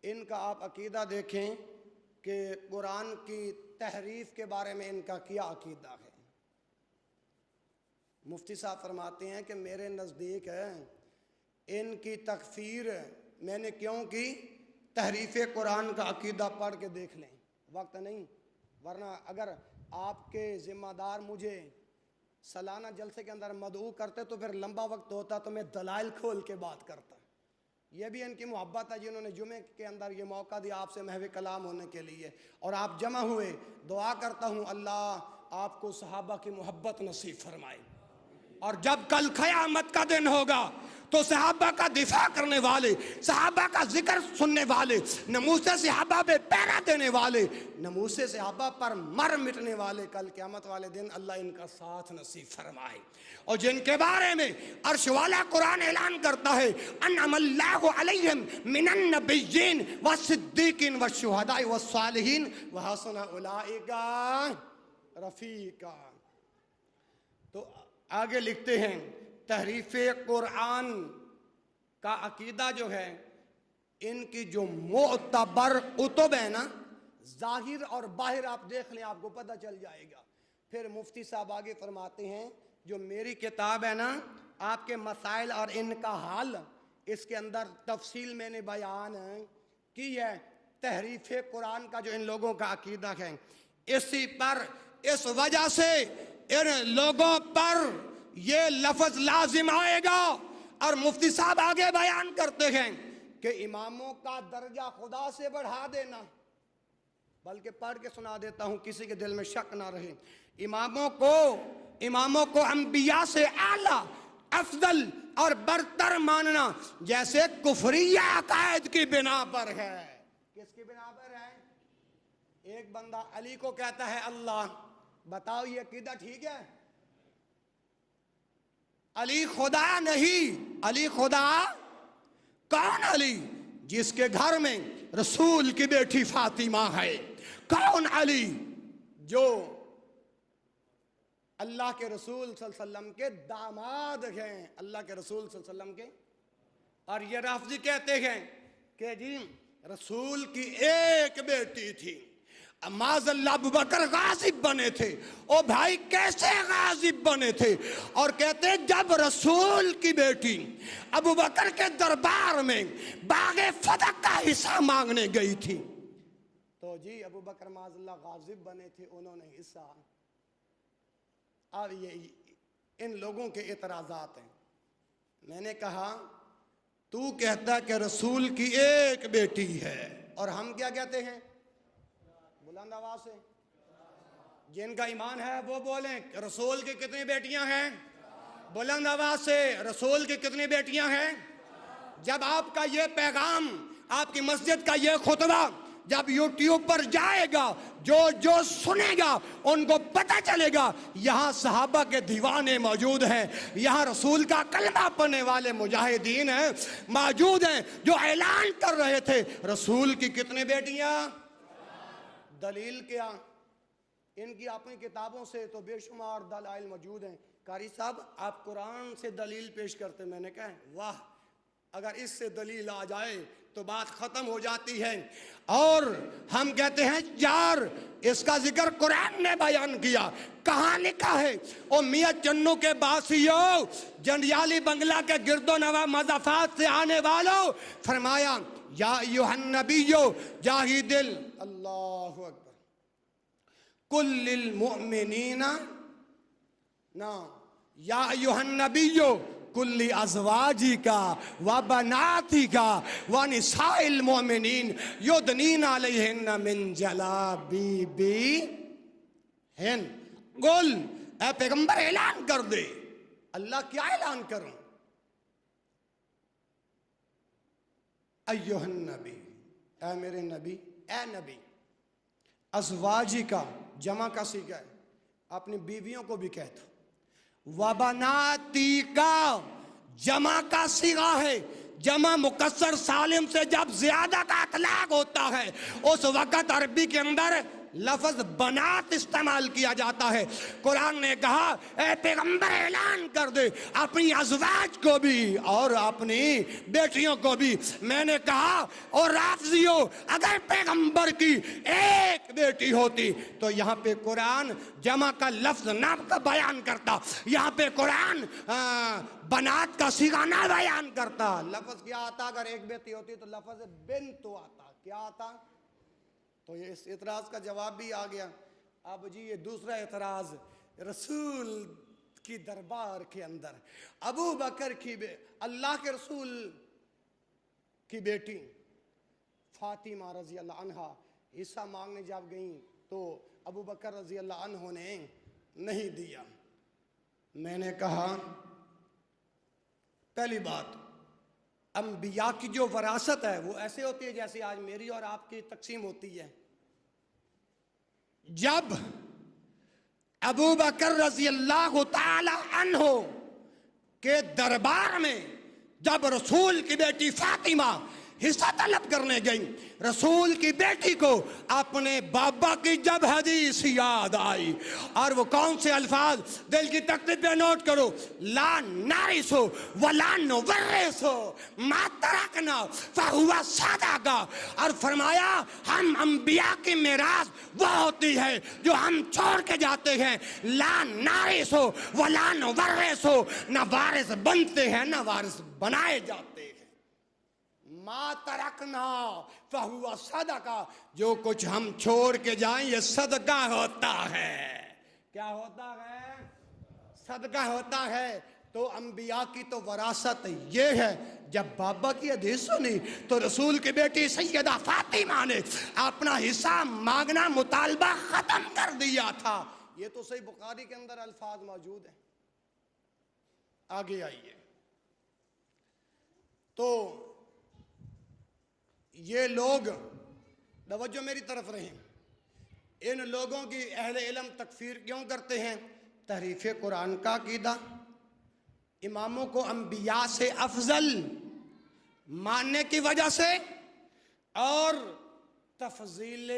ان کا آپ عقیدہ دیکھیں کہ قرآن کی تحریف کے بارے میں ان کا کیا عقیدہ ہے۔ مفتی صاحب فرماتے ہیں کہ میرے نزدیک ہے ان کی تکفیر میں نے کیوں کی؟ تحریف قرآن کا عقیدہ پڑھ کے دیکھ لیں، وقت نہیں، ورنہ اگر آپ کے ذمہ دار مجھے سالانہ جلسے کے اندر مدعو کرتے تو پھر لمبا وقت ہوتا تو میں دلائل کھول کے بات کرتا۔ یہ بھی ان کی محبت ہے جنہوں نے جمعے کے اندر یہ موقع دیا آپ سے محو کلام ہونے کے لیے، اور آپ جمع ہوئے۔ دعا کرتا ہوں اللہ آپ کو صحابہ کی محبت نصیب فرمائے، اور جب کل قیامت کا دن ہوگا تو صحابہ کا دفاع کرنے والے، صحابہ کا ذکر سننے والے، ناموس صحابہ پہ پہرا دینے والے، ناموس صحابہ پر مر مٹنے والے، کل قیامت والے دن اللہ ان کا ساتھ نصیب فرمائے۔ اور جن کے بارے میں عرش والا قرآن اعلان کرتا ہے انعم اللہ علیہم من النبیین والصدیقین والشہداء والصالحین وحسن اولئک رفیقا۔ تو آگے لکھتے ہیں تحریف قرآن کا عقیدہ جو ہے، ان کی جو معتبر کتب ہے نا، ظاہر اور باہر آپ دیکھ لیں آپ کو پتہ چل جائے گا۔ پھر مفتی صاحب آگے فرماتے ہیں جو میری کتاب ہے نا آپ کے مسائل اور ان کا حل، اس کے اندر تفصیل میں نے بیان کی ہے تحریف قرآن کا جو ان لوگوں کا عقیدہ ہے۔ اسی پر اس وجہ سے ان لوگوں پر یہ لفظ لازم آئے گا، اور مفتی صاحب آگے بیان کرتے ہیں کہ اماموں کا درجہ خدا سے بڑھا دینا، بلکہ پڑھ کے سنا دیتا ہوں کسی کے دل میں شک نہ رہے، اماموں کو انبیاء سے اعلیٰ، افضل اور برتر ماننا جیسے کفریہ عقائد کی بنا پر ہے۔ کس کی بنا پر ہے؟ ایک بندہ علی کو کہتا ہے اللہ، بتاؤ یہ عقیدہ ٹھیک ہے؟ علی خدا نہیں، علی خدا کون؟ علی جس کے گھر میں رسول کی بیٹی فاطمہ ہے۔ کون علی؟ جو اللہ کے رسول صلی اللہ علیہ وسلم کے داماد ہیں، اللہ کے رسول صلی اللہ علیہ وسلم کے۔ اور یہ رافضی کہتے ہیں کہ جی رسول کی ایک بیٹی تھی، معاذ اللہ ابو بکر غاصب بنے تھے۔ او بھائی کیسے غاصب بنے تھے؟ اور کہتے ہیں جب رسول کی بیٹی ابو بکر کے دربار میں باغ فتح کا حصہ مانگنے گئی تھی تو جی ابو بکر معاذ اللہ غاصب بنے تھے، انہوں نے حصہ۔ اور یہ ان لوگوں کے اعتراضات ہیں۔ میں نے کہا تو کہتا کہ رسول کی ایک بیٹی ہے، اور ہم کیا کہتے ہیں؟ بلند آواز سے جن کا ایمان ہے وہ بولیں رسول کی کتنی بیٹیاں ہیں؟ بلند آواز سے رسول کی کتنی بیٹیاں ہیں؟ جب آپ کا یہ پیغام، آپ کی مسجد کا یہ خطبہ جب یوٹیوب پر جائے گا، جو سنے گا ان کو پتہ چلے گا یہاں صحابہ کے دیوانے موجود ہیں، یہاں رسول کا کلمہ پڑھنے والے مجاہدین ہیں موجود ہیں جو اعلان کر رہے تھے رسول کی کتنی بیٹیاں؟ دلیل کیا؟ ان کی اپنی کتابوں سے تو بے شمار دلائل موجود ہیں. قاری صاحب آپ قرآن سے دلیل پیش کرتے. میں نے کہا واہ، اگر اس سے دلیل آ جائے تو بات ختم ہو جاتی ہے. اور ہم کہتے ہیں یار اس کا ذکر قرآن نے بیان کیا. کہاں لکھا ہے؟ او میاں چنو کے باسیوں، جنڈیالی بنگلہ کے گرد و نواح مضافات سے آنے والوں، فرمایا یا ایھا النبی جاہد اللہ اکبر کل المؤمنین نا یا ایھا النبی کل ازواجک و بناتک و نساء المؤمنین یدنین علیہن من جلابیبہن. قل اے پیغمبر اعلان کر دے. اللہ کیا اعلان کروں؟ ایھا النبی، اے میرے نبی، اے نبی. ازواجی کا جمع کا صیغہ ہے، اپنی بیویوں کو بھی کہتا. وبناتی کا جمع کا صیغہ ہے. جمع مکسر سالم سے جب زیادہ کا اطلاق ہوتا ہے اس وقت عربی کے اندر لفظ بنات استعمال کیا جاتا ہے. قرآن نے کہا اے پیغمبر اعلان کر دے اپنی ازواج کو بھی اور اپنی بیٹیوں کو بھی. میں نے کہا اور رافضیوں اگر پیغمبر کی ایک بیٹی ہوتی تو یہاں پہ قرآن جمع کا لفظ نہ بیان کرتا، یہاں پہ قرآن بنات کا صیغہ نہ بیان کرتا. لفظ کیا آتا؟ اگر ایک بیٹی ہوتی تو لفظ بنت آتا. کیا آتا؟ تو یہ اس اعتراض کا جواب بھی آ گیا. اب جی یہ دوسرا اعتراض، رسول کی دربار کے اندر ابو بکر کی اللہ کے رسول کی بیٹی فاطمہ رضی اللہ عنہا حصہ مانگنے جب گئیں تو ابو بکر رضی اللہ عنہ نے نہیں دیا. میں نے کہا پہلی بات، انبیاء کی جو وراثت ہے وہ ایسے ہوتی ہے جیسے آج میری اور آپ کی تقسیم ہوتی ہے. جب ابو بکر رضی اللہ تعالی عنہ کے دربار میں جب رسول کی بیٹی فاطمہ حصہ طلب کرنے گئی، رسول کی بیٹی کو اپنے بابا کی جب حدیث یاد آئی اور وہ کون سے الفاظ، دل کی تکلیف پہ نوٹ کرو، لا نارثو ولا نورثو ما ترکنا فہو صدقہ، اور فرمایا ہم انبیاء کی میراث وہ ہوتی ہے جو ہم چھوڑ کے جاتے ہیں. لا نارثو ولا نورثو، نہ وارث بنتے ہیں نہ وارث بنائے جاتے ہیں. ما ترکنا فہو صدقہ، جو کچھ ہم چھوڑ کے جائیں یہ صدقہ ہوتا ہے. کیا ہوتا ہے؟ صدقہ ہوتا ہے. تو انبیاء کی تو وراثت یہ ہے. جب بابا کی حدیث سنی تو رسول کی بیٹی سیدہ فاطمہ نے اپنا حصہ مانگنا مطالبہ ختم کر دیا تھا. یہ تو صحیح بخاری کے اندر الفاظ موجود ہیں. آگے آئیے. تو یہ لوگ، توجہ میری طرف رہیں، ان لوگوں کی اہل علم تکفیر کیوں کرتے ہیں؟ تحریف قرآن کا عقیدہ، اماموں کو انبیاء سے افضل ماننے کی وجہ سے، اور تفضیل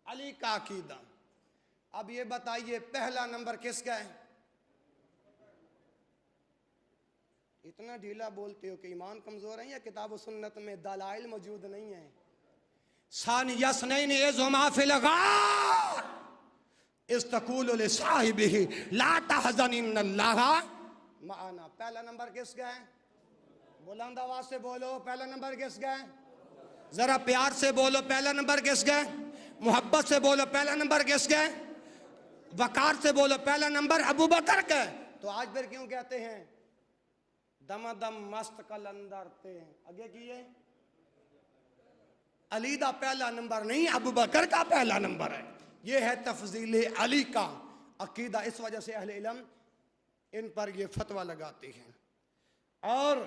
علی کا عقیدہ. اب یہ بتائیے پہلا نمبر کس کا ہے؟ اتنا ڈھیلا بولتے ہو کہ ایمان کمزور ہے یا کتاب و سنت میں دلائل موجود نہیں ہیں؟ ثانی اثنین اذ ہما فی الغار اذ تقول لصاحبہ لا تحزن ان اللہ معنا. پہلا نمبر کس کا ہے؟ بلند آواز سے بولو. پہلا نمبر کس کا ہے؟ ذرا پیار سے بولو. پہلا نمبر کس کا ہے؟ محبت سے بولو. پہلا نمبر کس کا ہے؟ وقار سے بولو. پہلا نمبر ابو بکر کا ہے. تو آج پھر کیوں کہتے ہیں دم دم مست کلندر تے آگے کیے؟ علی دا پہلا نمبر نہیں، ابو بکر کا پہلا نمبر ہے. یہ ہے تفضیل علی کا عقیدہ. اس وجہ سے اہل علم ان پر یہ فتویٰ لگاتے ہیں. اور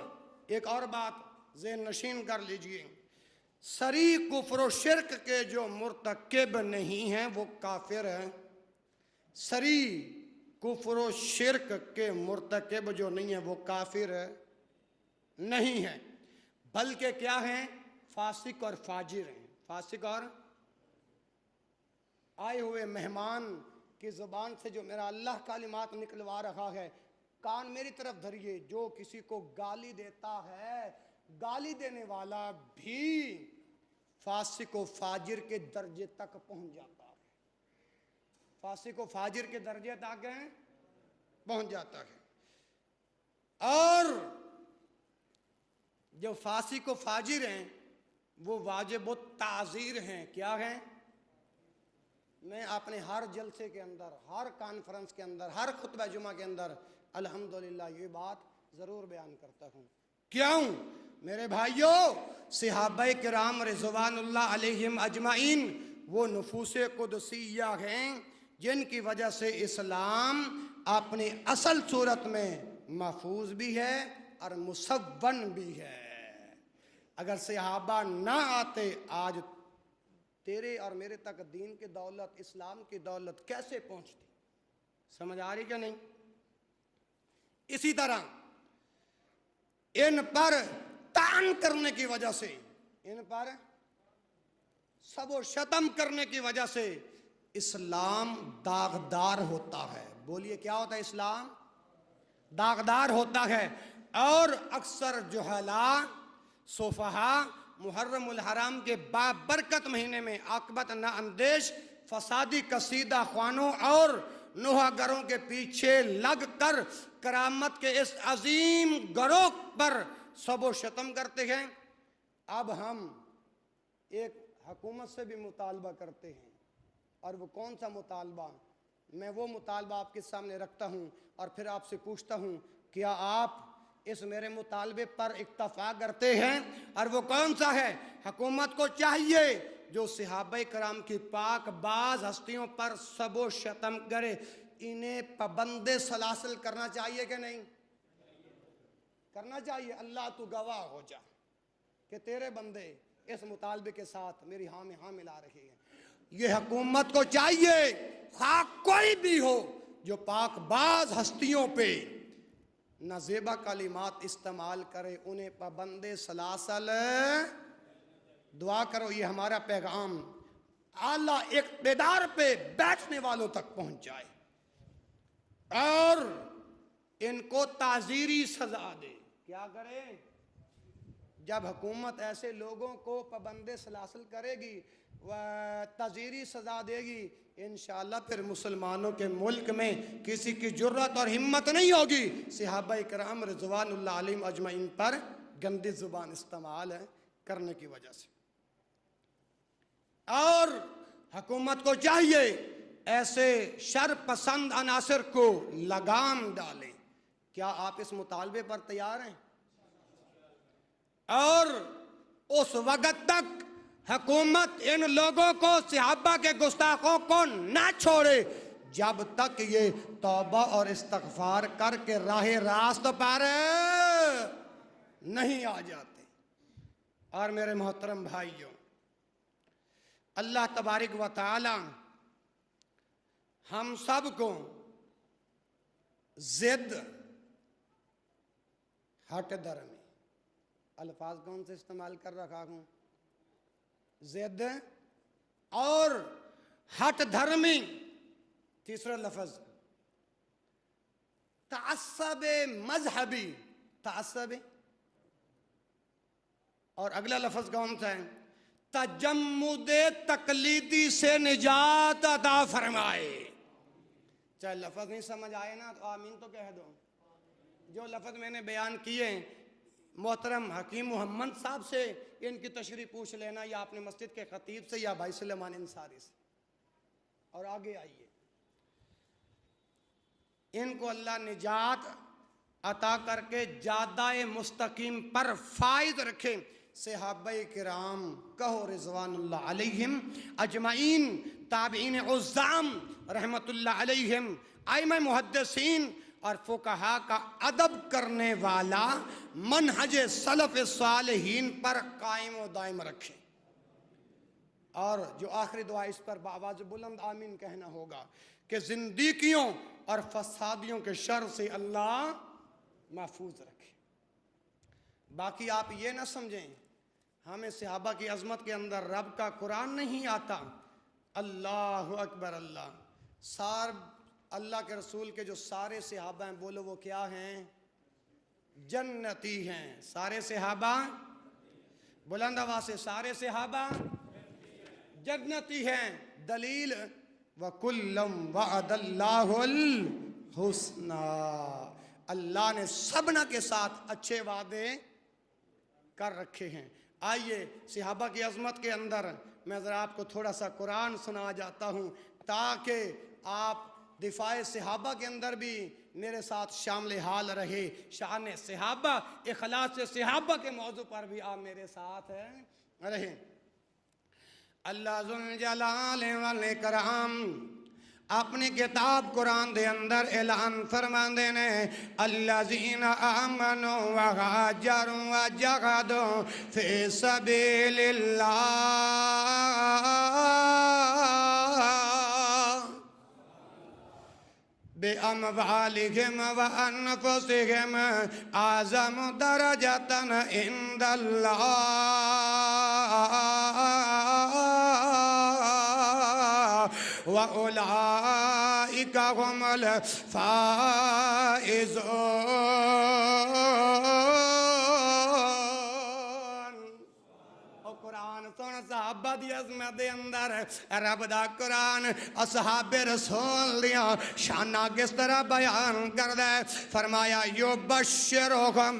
ایک اور بات ذہن نشین کر لیجئے، صریح کفر و شرک کے جو مرتکب نہیں ہیں وہ کافر ہیں. صریح کفر و شرک کے مرتکب جو نہیں ہیں وہ کافر نہیں ہیں، بلکہ کیا ہیں؟ فاسق اور فاجر ہیں. فاسق اور آئے ہوئے مہمان کی زبان سے جو میرا اللہ کلمات نکلوا رہا ہے، کان میری طرف دھریے. جو کسی کو گالی دیتا ہے، گالی دینے والا بھی فاسق و فاجر کے درجے تک پہنچ جاتا ہے. فاسق و فاجر کے درجے تک پہنچ جاتا ہے. اور جو فاسق و فاجر ہیں وہ واجب التعزیر ہیں. کیا ہیں؟ میں اپنے ہر جلسے کے اندر، ہر کانفرنس کے اندر، ہر خطبہ جمعہ کے اندر الحمدللہ یہ بات ضرور بیان کرتا ہوں. کیوں؟ میرے بھائیوں، صحابہ کرام رضوان اللہ علیہم اجمعین وہ نفوس قدسیہ ہیں جن کی وجہ سے اسلام اپنی اصل صورت میں محفوظ بھی ہے اور مصون بھی ہے. اگر صحابہ نہ آتے آج تیرے اور میرے تک دین کی دولت، اسلام کی دولت کیسے پہنچتی؟ سمجھ آ رہی کیا نہیں؟ اسی طرح ان پر طعن کرنے کی وجہ سے، ان پر سب و شتم کرنے کی وجہ سے اسلام داغدار ہوتا ہے. بولیے کیا ہوتا ہے؟ اسلام داغدار ہوتا ہے. اور اکثر جہلاء، سفہاء محرم الحرام کے بابرکت مہینے میں عاقبت نا اندیش فسادی قصیدہ خوانوں اور نوحہ گروں کے پیچھے لگ کر کرامت کے اس عظیم گروہ پر سب و شتم کرتے ہیں. اب ہم ایک حکومت سے بھی مطالبہ کرتے ہیں، اور وہ کون سا مطالبہ؟ میں وہ مطالبہ آپ کے سامنے رکھتا ہوں اور پھر آپ سے پوچھتا ہوں کیا آپ اس میرے مطالبے پر اکتفا کرتے ہیں؟ اور وہ کون سا ہے؟ حکومت کو چاہیے جو صحابہ کرام کی پاک باز ہستیوں پر سب و شتم کرے انہیں پابند سلاسل کرنا چاہیے کہ نہیں کرنا چاہیے؟ اللہ تو گواہ ہو جا کہ تیرے بندے اس مطالبے کے ساتھ میری ہاں میں ہاں ملا رہے ہیں. یہ حکومت کو چاہیے خواہ کوئی بھی ہو جو پاک باز ہستیوں پہ نازیبا کلمات استعمال کرے انہیں پابند سلاسل. دعا کرو یہ ہمارا پیغام اعلیٰ اقتدار پہ بیٹھنے والوں تک پہنچ جائے اور ان کو تعزیری سزا دے. کیا کرے؟ جب حکومت ایسے لوگوں کو پابند سلاسل کرے گی، تعزیری سزا دے گی، انشاءاللہ پھر مسلمانوں کے ملک میں کسی کی جرت اور ہمت نہیں ہوگی صحابہ کرام رضوان اللہ علیہم اجمعین پر گندی زبان استعمال کرنے کی وجہ سے. اور حکومت کو چاہیے ایسے شر پسند عناصر کو لگام ڈالے. کیا آپ اس مطالبے پر تیار ہیں؟ اور اس وقت تک حکومت ان لوگوں کو، صحابہ کے گستاخوں کو نہ چھوڑے جب تک یہ توبہ اور استغفار کر کے راہ راست پر نہیں آ جاتے. اور میرے محترم بھائیوں، اللہ تبارک و تعالی ہم سب کو ضد، ہٹ درمی، الفاظ کون سے استعمال کر رکھا ہوں؟ ضد اور ہٹ دھرمی. تیسرا لفظ تعصب مذہبی، تعصب، اور اگلا لفظ کون سا ہے؟ تجمد تقلیدی سے نجات عطا فرمائے. چاہے لفظ نہیں سمجھ آئے نا تو آمین تو کہہ دو. جو لفظ میں نے بیان کیے محترم حکیم محمد صاحب سے ان کی تشریح پوچھ لینا، یا اپنے مسجد کے خطیب سے، یا بھائی سلیمان انصاری سے. اور آگے آئیے، ان کو اللہ نجات عطا کر کے جادہ مستقیم پر فائز رکھے. صحابہ کرام کہو رضوان اللہ علیہم اجمعین، تابعین عظام رحمت اللہ علیہم، ائمہ محدثین اور فقہاء کا ادب کرنے والا منہج سلف صالحین پر قائم و دائم رکھے. اور جو آخری دعا اس پر بآواز بلند آمین کہنا ہوگا کہ زندیقیوں اور فسادیوں کے شر سے اللہ محفوظ رکھے. باقی آپ یہ نہ سمجھیں ہمیں صحابہ کی عظمت کے اندر رب کا قرآن نہیں آتا. اللہ اکبر اللہ. اللہ کے رسول کے جو سارے صحابہ ہیں بولو وہ کیا ہیں؟ جنتی ہیں. سارے صحابہ بلند آواز سے سارے صحابہ جنتی ہیں. دلیل وَكُلًّا وَعَدَ اللَّهُ الْحُسْنَى. اللہ نے سبنا کے ساتھ اچھے وعدے کر رکھے ہیں. آئیے صحابہ کی عظمت کے اندر میں ذرا آپ کو تھوڑا سا قرآن سنا جاتا ہوں تاکہ آپ دفاع صحابہ کے اندر بھی میرے ساتھ شامل حال رہے. شان صحابہ اخلاص صحابہ کے موضوع پر بھی آپ میرے ساتھ رہیں. اللہ ذوالجلال والاکرام اپنی کتاب قرآن دے اندر اعلان فرماندے نے الذین آمنوا وہاجروا وجاہدوا فی سبیل اللہ بِأَمْوَالِهِمْ وَأَنفُسِهِمْ أَعْظَمُ دَرَجَةً عِندَ اللَّهِ وَأُولَئِكَ هُمُ الْفَائِزُونَ. قرآن سن صحابہ دی عظمت دے اندر رب دا قرآن اصحاب رسول دیا شانہ کس طرح بیان کردہ فرمایا یبشرہم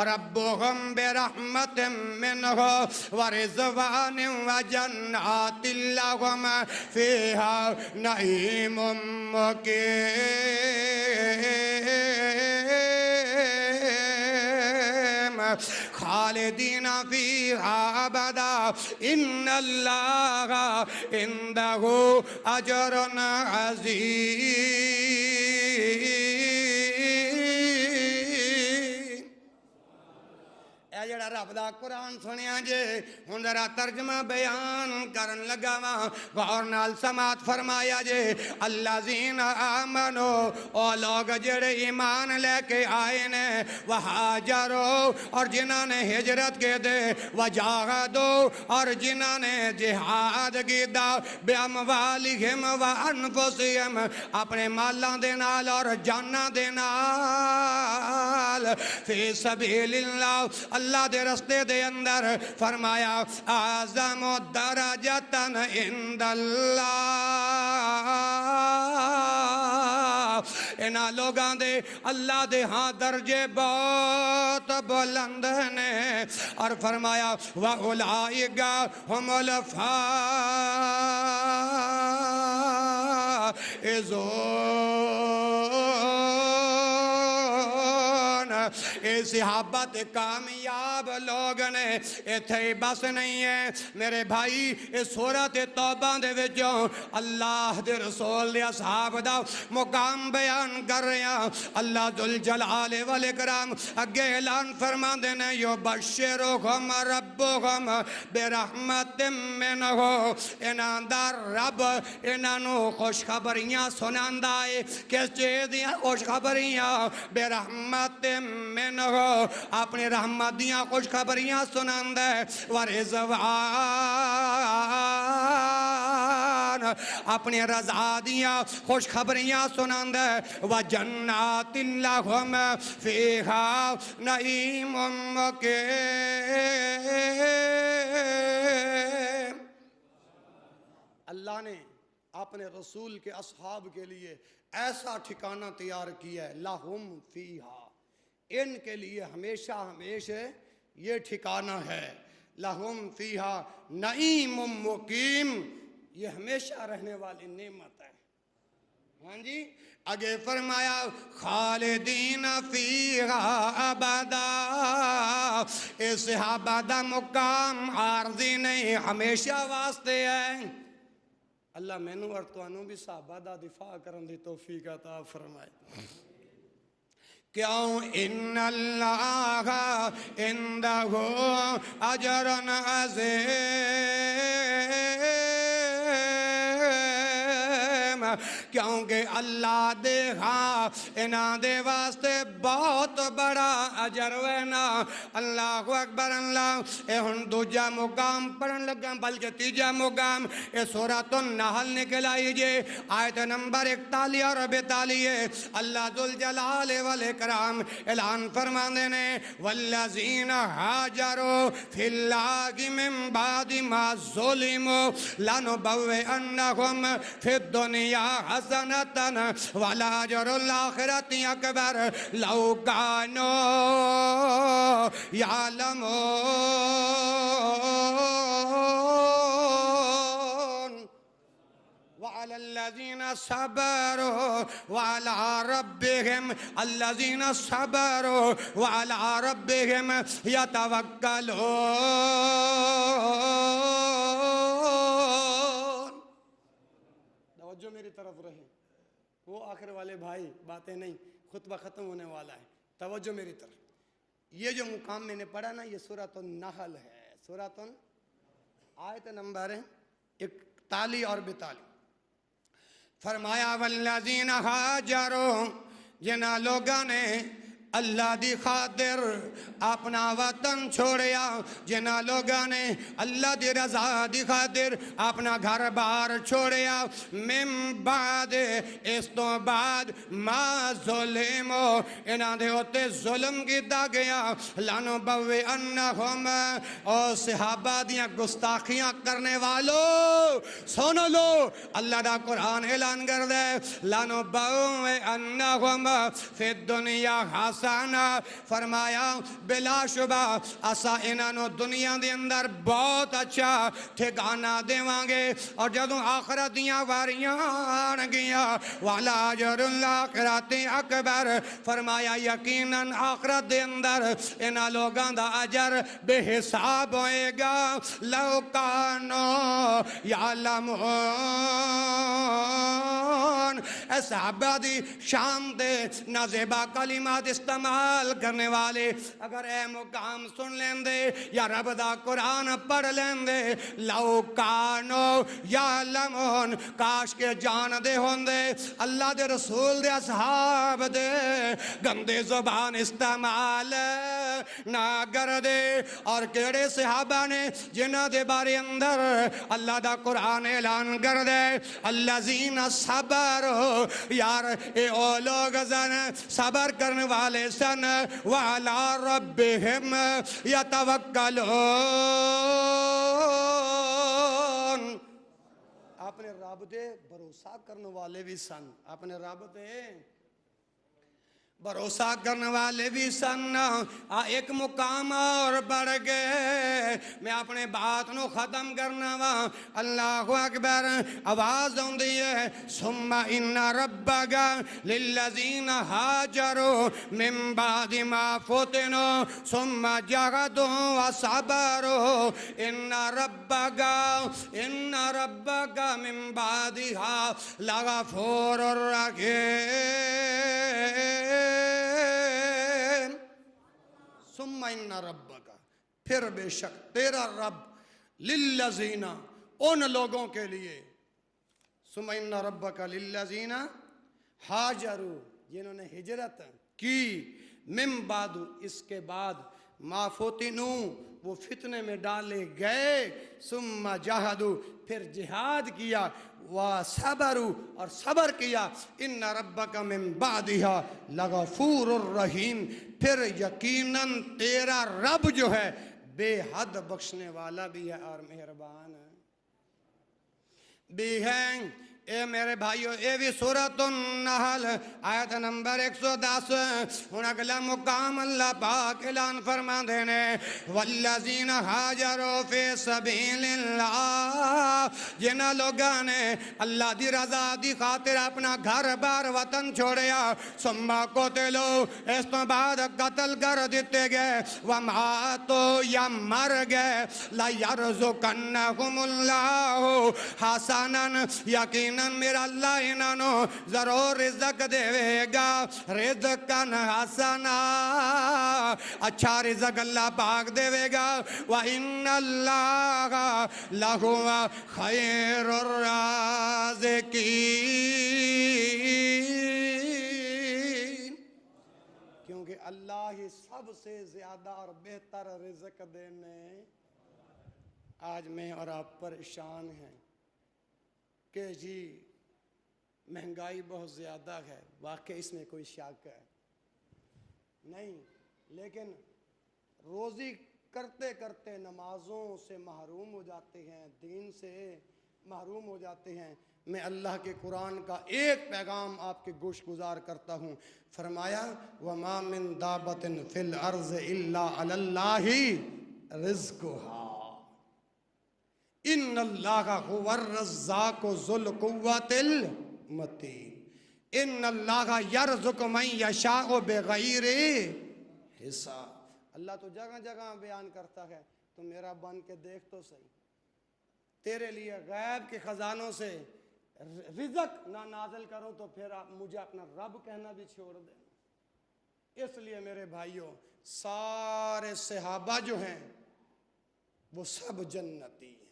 ربہم برحمت منہ ورضوان وجنات لہم فیہا نعیم مقیم خالدین فیہا ابدا ان اللہ عندہ اجر عظیم. اے جڑا رب دا قرآن سنیا جے ہن ذرا ترجمہ بیان کرن لگا وا غور نال سماعت فرمایا جے الذین آمنوا او لوگ جڑے ایمان لے کے آئے نے وہاجروا اور جنہاں نے ہجرت کے دے وجاہدوا اور جنہاں نے جہاد کیتا بِأَمْوَالِهِمْ وَأَنفُسِهِمْ اپنے مالاں دے نال اور جاناں دے نال فی سبیل اللہ اللہ دے رستے دے اندر فرمایا اعظم درجتاً عند اللہ انہاں لوگاں دے اللہ دے ہاں درجے بہت بلند نے اور فرمایا وَأُولَئِكَ هُمُ الفائزون. اے صحابت کامیاب لوگ نے ایتھے بس نہیں ہے میرے بھائی. اس سورۃ توبہ دے وچوں اللہ دے رسول دے اصحاب دا مقام بیان کر رہے ہیں. اللہ ذوالجلال والاکرام اگے اعلان فرماندے نے یبشرہم ربہم برحمت منہ انہاں دا رب انہاں نو خوشخبریاں سناندا ہے. کس چیز دیاں خوشخبریاں؟ برحمت منہ اپنی رحمت دیاں خوشخبریاں سناندا ہے ورضوان اپنی رضا دیاں خوشخبریاں سناندا ہے وجنات لہم فیہا نعیم مقیم. اللہ نے اپنے رسول کے اصحاب کے لیے ایسا ٹھکانہ تیار کیا ہے لہم فیہا ان کے لیے ہمیشہ ہمیشہ یہ ٹھکانہ ہے. لہم فیہا نعیم مقیم یہ ہمیشہ رہنے والی نعمت ہے. ہاں جی آگے فرمایا خالدین فیہا ابدا. اس صحابہ دا مقام عارضی نہیں ہمیشہ واسطے ہے. اللہ مینوں اور توانوں بھی صحابہ دا دفاع کرن دی توفیق عطا فرمائے. کیوں ان اللہ عندہ اجر عظیم کیونکہ اللہ دے ہاں انہاں دے واسطے بہت بڑا اجر وینا اللہ اکبر اللہ اے ہن دوجا مقام پڑھن لگا بلکہ تیجا مقام اے سورۃ النحل نکل آئی جے آیت نمبر 41 اور 42 اللہ ذوالجلال والاکرام اعلان فرماندے نے والذین ہاجروا فی اللہ من بعد ما ظلموا لنبوئنہم فی الدنیا حسنۃ ولاجر الآخرۃ اکبر لو کانوا یعلمون وعلى الذين صبروا وعلى ربهم الذين صبروا وعلى ربهم يتوكلون توجہ میری طرف رہے وہ آخر والے بھائی باتیں نہیں خطبہ ختم ہونے والا ہے توجہ میری طرف یہ جو مقام میں نے پڑھا نا یہ سورۃ النحل ہے سورۃ آیت نمبر 41 اور 42 فرمایا والذین ہاجروا جنہاں لوگاں نے اللہ دی خاطر اپنا وطن چھوڑیا جنہاں لوگاں نے اللہ دی رضا دی خاطر اپنا گھر بار چھوڑیا من بعد اس تو بعد ما ظلمو انہاں دے ہوتے ظلم کیتا گیا لنبوئنہم اور صحابہ دیاں گستاخیاں کرنے والو سن لو اللہ دا قرآن اعلان کر دے لنبوئنہم فی الدنیا حسنہ فرمایا بلا شبہ اسا انہوں دنیا دے اندر بہت اچھا ٹھکانہ دیوان گے اور جدوں آخرت دیاں واریاں آن گیا وَلَاجَرُ الْآخِرَةِ اکبر فرمایا یقیناً آخرت دے اندر انہاں لوگاں دا اجر بے حساب ہوئے گا لَوْ كَانُوا يَعْلَمُونَ اے صحابہ دی شان دے نازیبہ کلمات استعمال کرنے والے اگر اے مقام سن لیں دے یا رب دا قرآن پڑھ لیں دے لو کانو یعلمون کاش کے جان دے ہون دے اللہ دے رسول دے اصحاب دے گندے زبان استعمال نہ کر دے اور کیڑے صحابہ نے جنہ دے بارے اندر اللہ دا قرآن اعلان کر دے الذین صبروا یار اے او لوگ زن صبر کرنے والے سن وَعَلَىٰ رَبِّهِمْ يَتَوَكَّلُونَ اپنے رب دے بھروسہ کرنے والے بھی سن اپنے رب دے بھروسہ کرنے والے بھی سن ایک مقام اور بڑھ گئے میں اپنے بات نو ختم کرنا وا اللہ اکبر آواز ہوندی ہے ثم ان ربک للذین ہاجروا من بعد ما فتنوا ثم جاہدوا وصبروا ان ربک من بعدها لغفور رحیم ثم ان ربک پھر بے شک تیرا رب للذین ان لوگوں کے لیے ثم ان ربک للذین ہاجروا جنہوں نے ہجرت کی من بعد اس کے بعد ما فتنوا وہ فتنے میں ڈالے گئے ثم جاہدوا پھر جہاد کیا وَصَبَرُوا اور صبر کیا ان ربک من بعدها لغفور الرحیم پھر یقیناً تیرا رب جو ہے بے حد بخشنے والا بھی ہے اور مہربان بھی ہے اے میرے بھائیو اے بھی سورۃ النحل آیت نمبر 110 ہن اگلا مقام اللہ پاک اعلان فرما دینے والذین ہاجروا فی سبیل اللہ جنہ لوگاں نے اللہ دی رضا دی خاطر اپنا گھر بار وطن چھوڑیا ثم قتلوا اس تو بعد قتل کر دیتے گئے وماتوا یا مر گئے لَيَرْزُقَنَّهُمُ اللَّهُ حَسَنًا یقین یقیناً میرا اللہ انہوں ضرور رزق دے گا رزقاً حسنا اچھا رزق اللہ پاک دے گا وَإِنَّ اللَّهَ لَهُوَ خَيْرُ الرَّازِقِينَ کیونکہ اللہ ہی سب سے زیادہ اور بہتر رزق دینے آج میں اور آپ پریشان ہیں کہ جی مہنگائی بہت زیادہ ہے واقعی اس میں کوئی شک ہے نہیں لیکن روزی کرتے کرتے نمازوں سے محروم ہو جاتے ہیں دین سے محروم ہو جاتے ہیں میں اللہ کے قرآن کا ایک پیغام آپ کے گوش گزار کرتا ہوں فرمایا وَمَا مِن دَابَةٍ فِي الْأَرْضِ إِلَّا عَلَى اللَّهِ رِزْقُهَا ان اللہ هو الرزاق ذو القوۃ المتین ان اللہ یرزق من یشاء بغیر حساب اللہ تو جگہ جگہ بیان کرتا ہے تو میرا بن کے دیکھ تو صحیح تیرے لیے غیب کے خزانوں سے رزق نہ نازل کرو تو پھر آپ مجھے اپنا رب کہنا بھی چھوڑ دیں اس لیے میرے بھائیوں سارے صحابہ جو ہیں وہ سب جنتی ہیں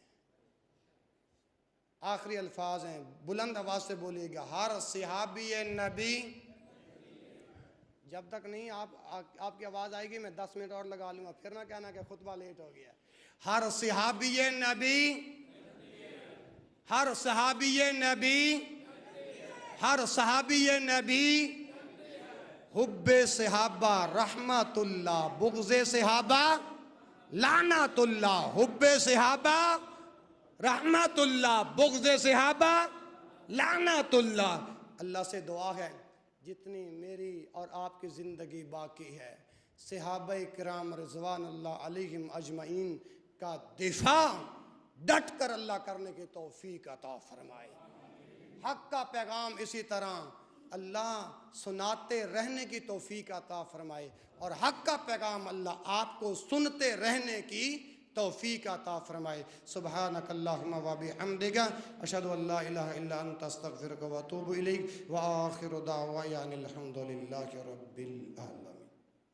آخری الفاظ ہیں بلند آواز سے بولیے گا ہر صحابی نبی جب تک نہیں آپ کی آواز آئے گی میں 10 منٹ اور لگا لوں گا پھر نہ کہنا کہ خطبہ لیٹ ہو گیا ہر صحابی نبی ہر صحابی نبی ہر صحابی نبی حب صحابہ رحمت اللہ بغض صحابہ لعنت اللہ حب صحابہ رحمت اللہ بغض صحابہ لعنت اللہ اللہ سے دعا ہے جتنی میری اور آپ کی زندگی باقی ہے صحابہ کرام رضوان اللہ علیہم اجمعین کا دفاع ڈٹ کر اللہ کرنے کی توفیق عطا فرمائے حق کا پیغام اسی طرح اللہ سناتے رہنے کی توفیق عطا فرمائے اور حق کا پیغام اللہ آپ کو سنتے رہنے کی توفیق عطا فرمائے سبحانک اللہم و بحمدک اشہد ان لا الہ الا انت استغفرک و اتوب الیک و آخر دعوانا الحمدللہ رب العالمین